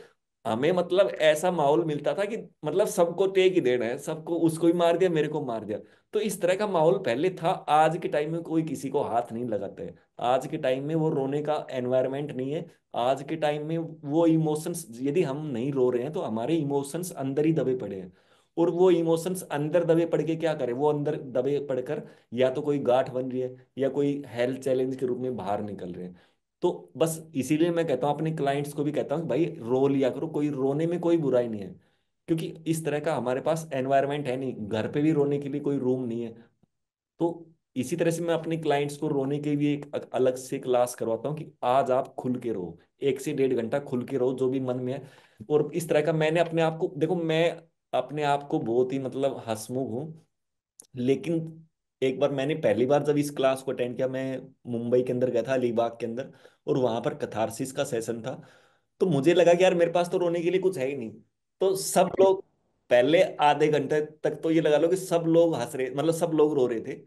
S2: हमें मतलब ऐसा माहौल मिलता था कि मतलब सबको टेक ही देना है, सबको, उसको ही मार दिया, मेरे को मार दिया। तो इस तरह का माहौल पहले था। आज के टाइम में कोई किसी को हाथ नहीं लगाता है। आज के टाइम में वो रोने का एनवायरनमेंट नहीं है। आज के टाइम में वो इमोशंस, यदि हम नहीं रो रहे हैं तो हमारे इमोशंस अंदर ही दबे पड़े हैं। और वो इमोशंस अंदर दबे पड़ के क्या करें, वो अंदर दबे पड़कर या तो कोई गांठ बन रही है या कोई हेल्थ चैलेंज के रूप में बाहर निकल रहे हैं। तो बस इसीलिए मैं कहता हूँ, अपने क्लाइंट्स को भी कहता हूँ कि भाई रो लिया करो, कोई रोने में कोई बुराई नहीं है। क्योंकि इस तरह का हमारे पास एनवायरनमेंट है नहीं, घर पे भी रोने के लिए कोई रूम नहीं है। तो इसी तरह से मैं अपने क्लाइंट्स को रोने के लिए एक अलग से क्लास करवाता हूँ कि आज आप खुल के रहो, 1 से 1.5 घंटा खुल के रहो जो भी मन में है। और इस तरह का मैंने अपने आप को, देखो मैं अपने आप को बहुत ही मतलब हंसमुख हूँ, लेकिन एक बार मैंने पहली बार जब इस क्लास को अटेंड किया, मैं मुंबई के अंदर गया था, अलीबाग के अंदर, और वहां पर कथारसिस का सेशन था। तो मुझे लगा कि यार मेरे पास तो रोने के लिए कुछ है ही नहीं। तो सब लोग, पहले आधे घंटे तक तो ये लगा लो कि सब लोग हंस रहे, मतलब सब लोग रो रहे थे,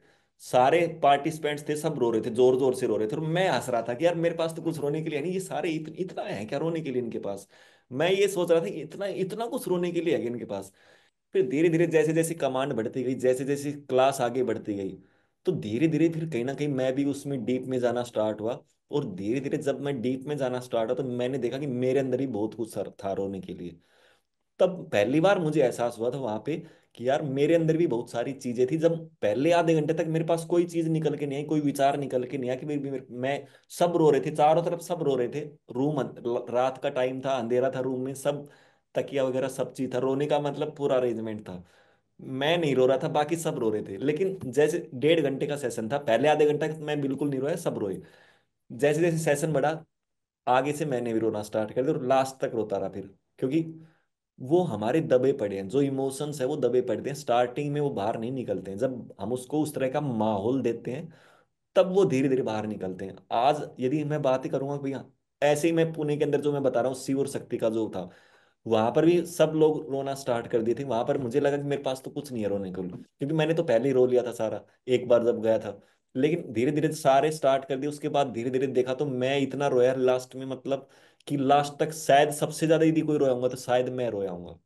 S2: सारे पार्टिसिपेंट्स थे, सब रो रहे थे, जोर जोर से रो रहे थे, और मैं हंस रहा था कि यार मेरे पास तो कुछ रोने के लिए है नहीं, ये सारे इतना है क्या रोने के लिए इनके पास? मैं ये सोच रहा था कि इतना इतना कुछ रोने के लिए है क्या इनके पास? फिर धीरे धीरे जैसे जैसे कमांड बढ़ती गई, जैसे जैसे क्लास आगे बढ़ती गई, तो धीरे धीरे फिर कहीं ना कहीं मैं भी उसमें डीप में जाना स्टार्ट हुआ। और धीरे धीरे जब मैं डीप में जाना स्टार्ट हुआ तो मैंने देखा कि मेरे अंदर ही बहुत कुछ सर था रोने के लिए। तब पहली बार मुझे एहसास हुआ था वहां पे कि यार मेरे अंदर भी बहुत सारी चीजें थी। जब पहले आधे घंटे तक मेरे पास कोई चीज निकल के नहीं आई, कोई विचार निकल के नहीं आया कि मैं, सब रो रहे थे, चारों तरफ सब रो रहे थे। रूम, रात का टाइम था, अंधेरा था रूम में, सब तकिया वगैरह सब चीज था, रोने का मतलब पूरा अरेंजमेंट था। मैं नहीं रो रहा था, बाकी सब रो रहे थे। लेकिन जैसे 1.5 घंटे का सेशन था, पहले आधे घंटा मैं बिल्कुल नहीं रोया, सब रोए। जैसे जैसे सेशन बढ़ा, आगे से मैंने भी रोना स्टार्ट कर दिया, और लास्ट तक रोता रहा फिर। क्योंकि वो हमारे दबे पड़े हैं, जो इमोशंस है वो दबे पड़ते हैं, स्टार्टिंग में वो बाहर नहीं निकलते हैं। जब हम उसको उस तरह का माहौल देते हैं तब वो धीरे धीरे बाहर निकलते हैं। आज यदि मैं बात ही करूंगा भैया, ऐसे ही मैं पुणे के अंदर जो मैं बता रहा हूँ, शिव और शक्ति का जो था, वहां पर भी सब लोग रोना स्टार्ट कर दिए थे। वहां पर मुझे लगा कि मेरे पास तो कुछ नहीं है रोने को, क्योंकि मैंने तो पहले ही रो लिया था सारा, एक बार जब गया था। लेकिन धीरे धीरे सारे स्टार्ट कर दिए, उसके बाद धीरे धीरे देखा तो मैं इतना रोया लास्ट में, मतलब कि लास्ट तक शायद सबसे ज्यादा यदि कोई रोया होगा तो शायद मैं रोया हूंगा।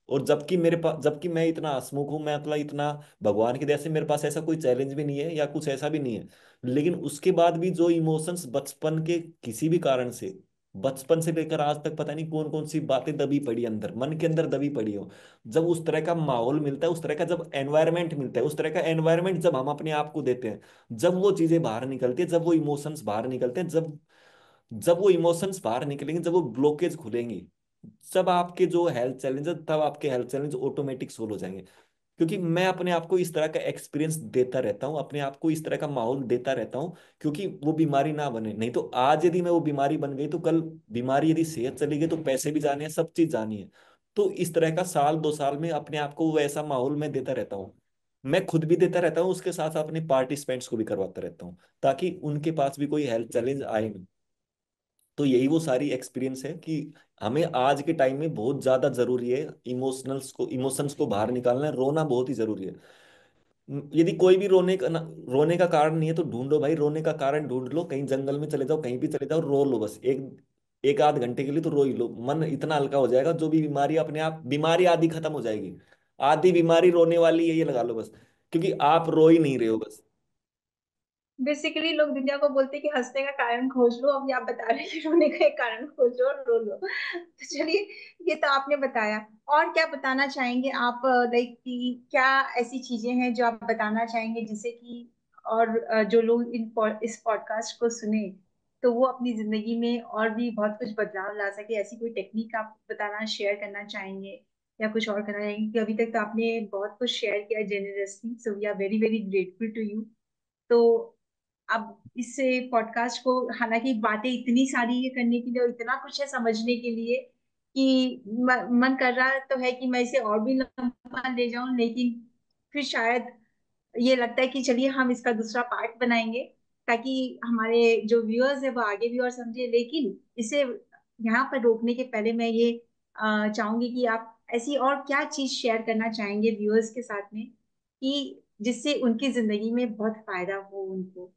S2: और जबकि मेरे पास, जबकि मैं इतना हंसमुख हूं, मैं मतलब इतना, भगवान की दया से मेरे पास ऐसा कोई चैलेंज भी नहीं है या कुछ ऐसा भी नहीं है। लेकिन उसके बाद भी जो इमोशंस बचपन के किसी भी कारण से, बचपन से लेकर आज तक पता नहीं कौन कौन सी बातें दबी पड़ी अंदर, मन के अंदर दबी पड़ी हो, जब उस तरह का माहौल मिलता है, उस तरह का जब एनवायरनमेंट मिलता है, उस तरह का एनवायरनमेंट जब हम अपने आप को देते हैं, जब वो चीजें बाहर निकलती है, जब वो इमोशंस बाहर निकलते हैं, जब जब वो इमोशंस बाहर निकलेंगे, जब वो ब्लॉकेज खुलेंगी, जब आपके जो हेल्थ चैलेंज है, तब आपके हेल्थ चैलेंज ऑटोमेटिक सोल्व हो जाएंगे। क्योंकि मैं अपने आप को इस तरह का एक्सपीरियंस देता रहता हूँ, अपने आप को इस तरह का माहौल देता रहता हूँ, क्योंकि वो बीमारी ना बने। नहीं तो आज यदि मैं वो बीमारी बन गई तो कल बीमारी, यदि सेहत चली गई तो पैसे भी जाने हैं, सब चीज जानी है। तो इस तरह का साल 2 साल में अपने आप को वैसा माहौल मैं देता रहता हूँ। मैं खुद भी देता रहता हूँ, उसके साथ साथ अपने पार्टिसिपेंट्स को भी करवाता रहता हूँ, ताकि उनके पास भी कोई हेल्थ चैलेंज आए नहीं। तो यही वो सारी एक्सपीरियंस है कि हमें आज के टाइम में बहुत ज्यादा जरूरी है इमोशंस को बाहर निकालना है, रोना बहुत ही जरूरी है। यदि कोई भी रोने का कारण नहीं है तो ढूंढो भाई, रोने का कारण ढूंढ लो, कहीं जंगल में चले जाओ, कहीं भी चले जाओ, रो लो बस, एक एक आध घंटे के लिए तो रो ही लो, मन इतना हल्का हो जाएगा, जो भी बीमारी अपने आप, बीमारी आधी खत्म हो जाएगी। आधी बीमारी रोने वाली है, ये लगा लो बस, क्योंकि आप रो ही नहीं रहे हो बस।
S1: बेसिकली लोग दुनिया को बोलते हैं कि हंसने का कारण खोज लो, अभी आप बता रहे हैं कि रोने का एक कारण खोजो और रो लो। तो चलिए, ये तो आपने बताया। और क्या बताना चाहेंगे आप, लाइक कि क्या ऐसी चीजें हैं जो आप बताना चाहेंगे जिससे कि और जो लोग इस पॉडकास्ट को सुने तो वो अपनी जिंदगी में और भी बहुत कुछ बदलाव ला सके? ऐसी कोई टेक्निक आप बताना, शेयर करना चाहेंगे या कुछ और करना चाहेंगे? क्योंकि अभी तक तो आपने बहुत कुछ शेयर किया generously, so we are very very grateful to you. तो अब इस पॉडकास्ट को, हालांकि बातें इतनी सारी है करने के लिए और इतना कुछ है समझने के लिए कि मन कर रहा तो है कि मैं इसे और भी लंबा ले जाऊं, लेकिन फिर शायद ये लगता है कि चलिए हम इसका दूसरा पार्ट बनाएंगे, ताकि हमारे जो व्यूअर्स है वो आगे भी और समझे। लेकिन इसे यहाँ पर रोकने के पहले मैं ये चाहूंगी कि आप ऐसी और क्या चीज शेयर करना चाहेंगे व्यूअर्स के साथ में, कि जिससे उनकी जिंदगी में बहुत फायदा हो उनको।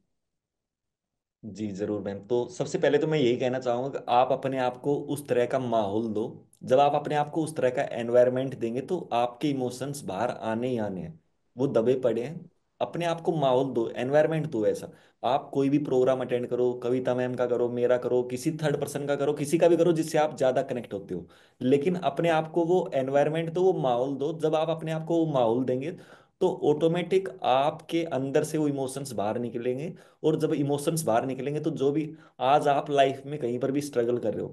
S3: जी जरूर मैम। तो सबसे पहले तो मैं यही कहना चाहूंगा कि आप अपने आप को उस तरह का माहौल दो। जब आप अपने आप को उस तरह का एनवायरनमेंट देंगे तो आपके इमोशंस बाहर आने ही आने हैं, वो दबे पड़े हैं। अपने आप को माहौल दो, एनवायरनमेंट दो ऐसा। आप कोई भी प्रोग्राम अटेंड करो, कविता मैम का करो, मेरा करो, किसी थर्ड पर्सन का करो, किसी का भी करो जिससे आप ज्यादा कनेक्ट होते हो। लेकिन अपने आप को वो एनवायरनमेंट दो, वो माहौल दो। जब आप अपने आप को वो माहौल देंगे तो ऑटोमेटिक आपके अंदर से वो इमोशंस बाहर निकलेंगे। और जब इमोशंस बाहर निकलेंगे तो जो भी आज आप लाइफ में कहीं पर भी स्ट्रगल कर रहे हो,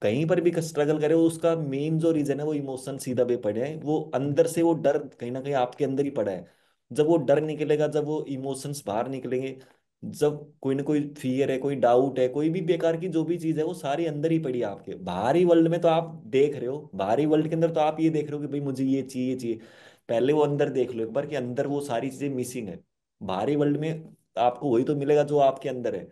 S3: कहीं पर भी स्ट्रगल करे, वो उसका मेन जो रीजन है वो इमोशन सीधा पे पड़े हैं। वो अंदर से वो डर कहीं ना कहीं आपके अंदर ही पड़ा है। जब वो डर निकलेगा, जब वो इमोशंस बाहर निकलेंगे, जब कोई ना कोई फियर है, कोई डाउट है, कोई भी बेकार की जो भी चीज है वो सारी अंदर ही पड़ी है आपके। बाहरी वर्ल्ड में तो आप देख रहे हो, बाहरी वर्ल्ड के अंदर तो आप ये देख रहे हो कि भाई मुझे ये चाहिए, ये चाहिए। पहले वो अंदर देख लो एक बार कि अंदर वो सारी चीजें मिसिंग है। बाहरी वर्ल्ड में आपको वही तो मिलेगा जो आपके अंदर है।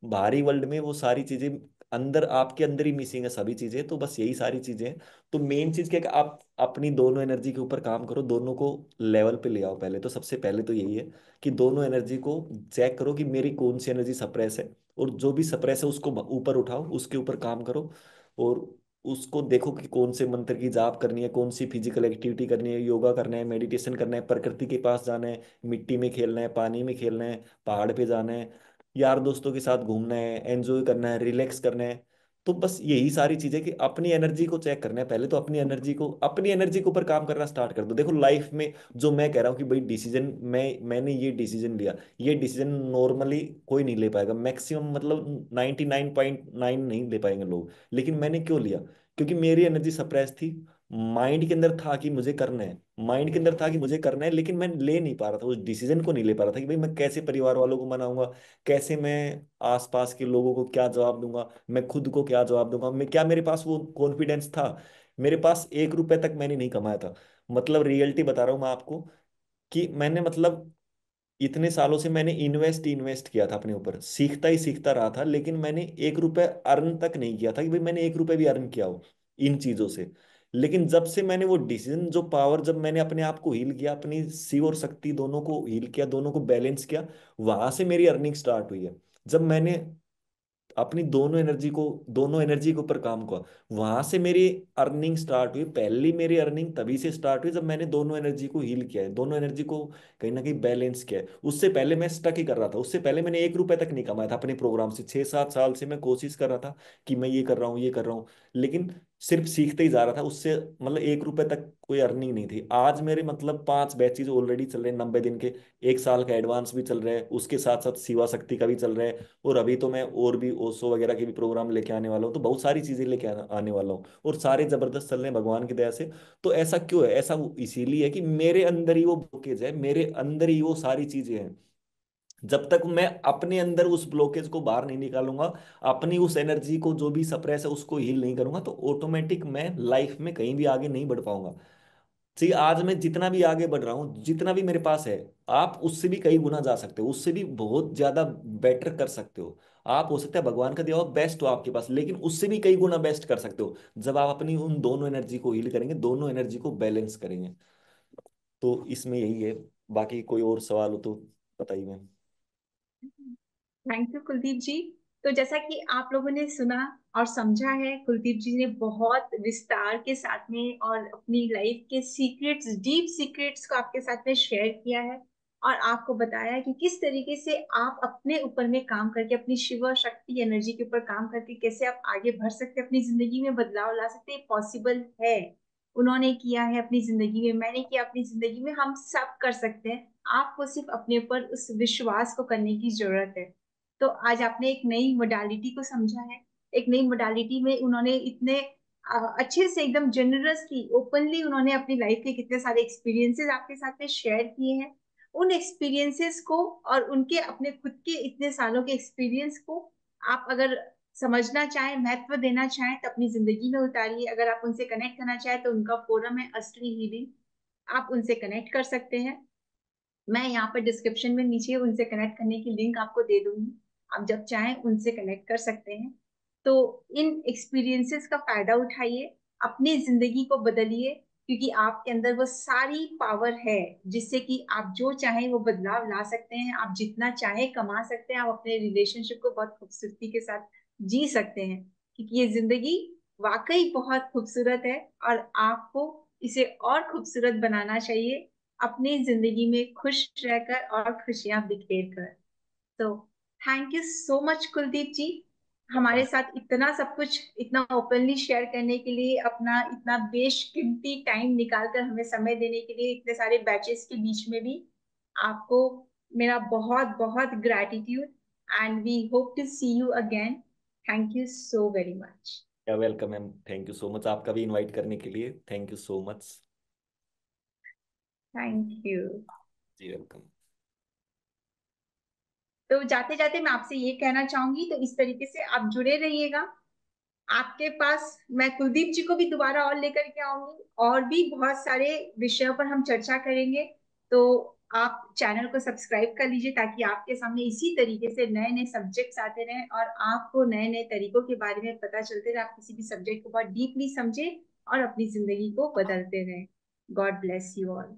S3: बाहरी वर्ल्ड में वो सारी चीजें अंदर, आपके अंदर ही मिसिंग है सभी चीजें। तो बस यही सारी चीजें हैं। तो मेन चीज क्या है कि आप अपनी दोनों एनर्जी के ऊपर काम करो, दोनों को लेवल पे ले आओ। पहले तो सबसे पहले तो यही है कि दोनों एनर्जी को चेक करो कि मेरी कौन सी एनर्जी सप्रेस है, और जो भी सप्रेस है उसको ऊपर उठाओ, उसके ऊपर काम करो। और उसको देखो कि कौन से मंत्र की जाप करनी है, कौन सी फिजिकल एक्टिविटी करनी है, योगा करना है, मेडिटेशन करना है, प्रकृति के पास जाना है, मिट्टी में खेलना है, पानी में खेलना है, पहाड़ पे जाना है, यार दोस्तों के साथ घूमना है, एंजॉय करना है, रिलैक्स करना है। तो बस यही सारी चीजें कि अपनी एनर्जी को चेक करना है। पहले तो अपनी एनर्जी के ऊपर काम करना स्टार्ट कर दो। देखो लाइफ में जो मैं कह रहा हूँ कि भाई डिसीजन, मैंने ये डिसीजन लिया, ये डिसीजन नॉर्मली कोई नहीं ले पाएगा, मैक्सिमम मतलब 99.9 नहीं ले पाएंगे लोग। लेकिन मैंने क्यों लिया? क्योंकि मेरी एनर्जी सप्रेस थी। माइंड के अंदर था कि मुझे करना है, माइंड के अंदर था कि मुझे करना है, लेकिन मैं ले नहीं पा रहा था, उस डिसीजन को नहीं ले पा रहा था कि भाई मैं कैसे परिवार वालों को मनाऊंगा, कैसे मैं आसपास के लोगों को क्या जवाब दूंगा, मैं खुद को क्या जवाब दूंगा, मैं क्या, मेरे पास वो कॉन्फिडेंस था? मेरे पास 1 रुपए तक मैंने नहीं कमाया था। मतलब रियलिटी बता रहा हूँ मैं आपको कि मैंने मतलब इतने सालों से मैंने इन्वेस्ट किया था अपने ऊपर, सीखता ही सीखता रहा था, लेकिन मैंने 1 रुपए अर्न तक नहीं किया था कि भाई मैंने 1 रुपए भी अर्न किया हो इन चीजों से। लेकिन जब से मैंने वो डिसीजन, जो पावर, जब मैंने अपने आप को हील किया, अपनी शिव और शक्ति दोनों को हील किया, दोनों को बैलेंस किया, वहां से मेरी अर्निंग स्टार्ट हुई है। जब मैंने अपनी दोनों एनर्जी के ऊपर काम किया, वहां से मेरी अर्निंग स्टार्ट हुई। पहली मेरी अर्निंग तभी से स्टार्ट हुई जब मैंने दोनों एनर्जी को हील किया है, दोनों एनर्जी को कहीं ना कहीं बैलेंस किया है। उससे पहले मैं स्टक ही कर रहा था, उससे पहले मैंने 1 रुपए तक नहीं कमाया था अपने प्रोग्राम से। 6-7 साल से मैं कोशिश कर रहा था कि मैं ये कर रहा हूँ, ये कर रहा हूँ, लेकिन सिर्फ सीखते ही जा रहा था। उससे मतलब 1 रुपए तक कोई अर्निंग नहीं थी। आज मेरे मतलब 5 बैचेज ऑलरेडी चल रहे हैं 90 दिन के, 1 साल का एडवांस भी चल रहा है, उसके साथ साथ शिवा शक्ति का भी चल रहा है। और अभी तो मैं और भी ओशो वगैरह के भी प्रोग्राम लेके आने वाला हूँ। तो बहुत सारी चीजें लेके आने वाला हूँ, और सारे जबरदस्त चल रहे हैं भगवान की दया से। तो ऐसा क्यों है? ऐसा इसीलिए है कि मेरे अंदर ही वो ब्लॉकेज है, मेरे अंदर ही वो सारी चीजें हैं। जब तक मैं अपने अंदर उस ब्लॉकेज को बाहर नहीं निकालूंगा, अपनी उस एनर्जी को जो भी सप्रेस है उसको हील नहीं करूंगा, तो ऑटोमेटिक मैं लाइफ में कहीं भी आगे नहीं बढ़ पाऊंगा। जी, आज मैं जितना भी आगे बढ़ रहा हूँ, जितना भी मेरे पास है, आप उससे भी कई गुना जा सकते हो, उससे भी बहुत ज्यादा बेटर कर सकते हो। आप हो सकता है भगवान का दिया हुआ बेस्ट हो आपके पास, लेकिन उससे भी कई गुना बेस्ट कर सकते हो जब आप अपनी उन दोनों एनर्जी को हील करेंगे, दोनों एनर्जी को बैलेंस करेंगे। तो इसमें यही है। बाकी कोई और सवाल हो तो बताइए मैम।
S1: थैंक यू कुलदीप जी। तो जैसा कि आप लोगों ने सुना और समझा है, कुलदीप जी ने बहुत विस्तार के साथ में और अपनी लाइफ के सीक्रेट्स, डीप सीक्रेट्स को आपके साथ में शेयर किया है, और आपको बताया कि किस तरीके से आप अपने ऊपर में काम करके, अपनी शिव शक्ति एनर्जी के ऊपर काम करके कैसे आप आगे बढ़ सकते हैं, अपनी जिंदगी में बदलाव ला सकते हैं। पॉसिबल है, उन्होंने किया है अपनी जिंदगी में, मैंने किया अपनी जिंदगी में, हम सब कर सकते हैं। आपको सिर्फ अपने ऊपर उस विश्वास को करने की जरूरत है। तो आज आपने एक नई मोडालिटी को समझा है। एक नई मोडालिटी में उन्होंने इतने अच्छे से, एकदम जेनरसली, ओपनली उन्होंने अपनी लाइफ के कितने सारे एक्सपीरियंसेस आपके साथ में शेयर किए हैं। उन एक्सपीरियंसेस को और उनके अपने खुद के इतने सालों के एक्सपीरियंस को आप अगर समझना चाहें, महत्व देना चाहें, तो अपनी जिंदगी में उतारिए। अगर आप उनसे कनेक्ट करना चाहें तो उनका फोरम है असली हीलिंग, आप उनसे कनेक्ट कर सकते हैं। मैं यहाँ पर डिस्क्रिप्शन में नीचे उनसे कनेक्ट करने की लिंक आपको दे दूंगी, आप जब चाहें उनसे कनेक्ट कर सकते हैं। तो इन एक्सपीरियंसेस का फायदा उठाइए, अपनी जिंदगी को बदलिए, क्योंकि आपके अंदर वो सारी पावर है जिससे कि आप जो चाहें वो बदलाव ला सकते हैं, आप जितना चाहें कमा सकते हैं, आप अपने रिलेशनशिप को बहुत खूबसूरती के साथ जी सकते हैं, क्योंकि ये जिंदगी वाकई बहुत खूबसूरत है और आपको इसे और खूबसूरत बनाना चाहिए, अपनी जिंदगी में खुश रहकर और खुशियां बिखेर कर। तो thank you so much Kuldeep ji, हमारे साथ इतना सब कुछ इतना ओपनली शेयर करने के लिए, अपना इतना बेशकीमती टाइम निकालकर हमें समय देने के लिए, इतने सारे बैचेस के बीच में भी आपको मेरा बहुत बहुत gratitude, and we hope to see you again. Thank you so very much.
S3: Welcome ma'am, thank you so much आपका भी इनवाइट करने के लिए, thank you so much.
S1: Thank you.
S3: जी वेलकम।
S1: तो जाते जाते मैं आपसे ये कहना चाहूंगी, तो इस तरीके से आप जुड़े रहिएगा। आपके पास मैं कुलदीप जी को भी दोबारा और लेकर के आऊंगी, और भी बहुत सारे विषयों पर हम चर्चा करेंगे। तो आप चैनल को सब्सक्राइब कर लीजिए, ताकि आपके सामने इसी तरीके से नए नए सब्जेक्ट्स आते रहें और आपको नए नए तरीकों के बारे में पता चलते रहे, आप किसी भी सब्जेक्ट को बहुत डीपली समझे और अपनी जिंदगी को बदलते रहें। God bless you all.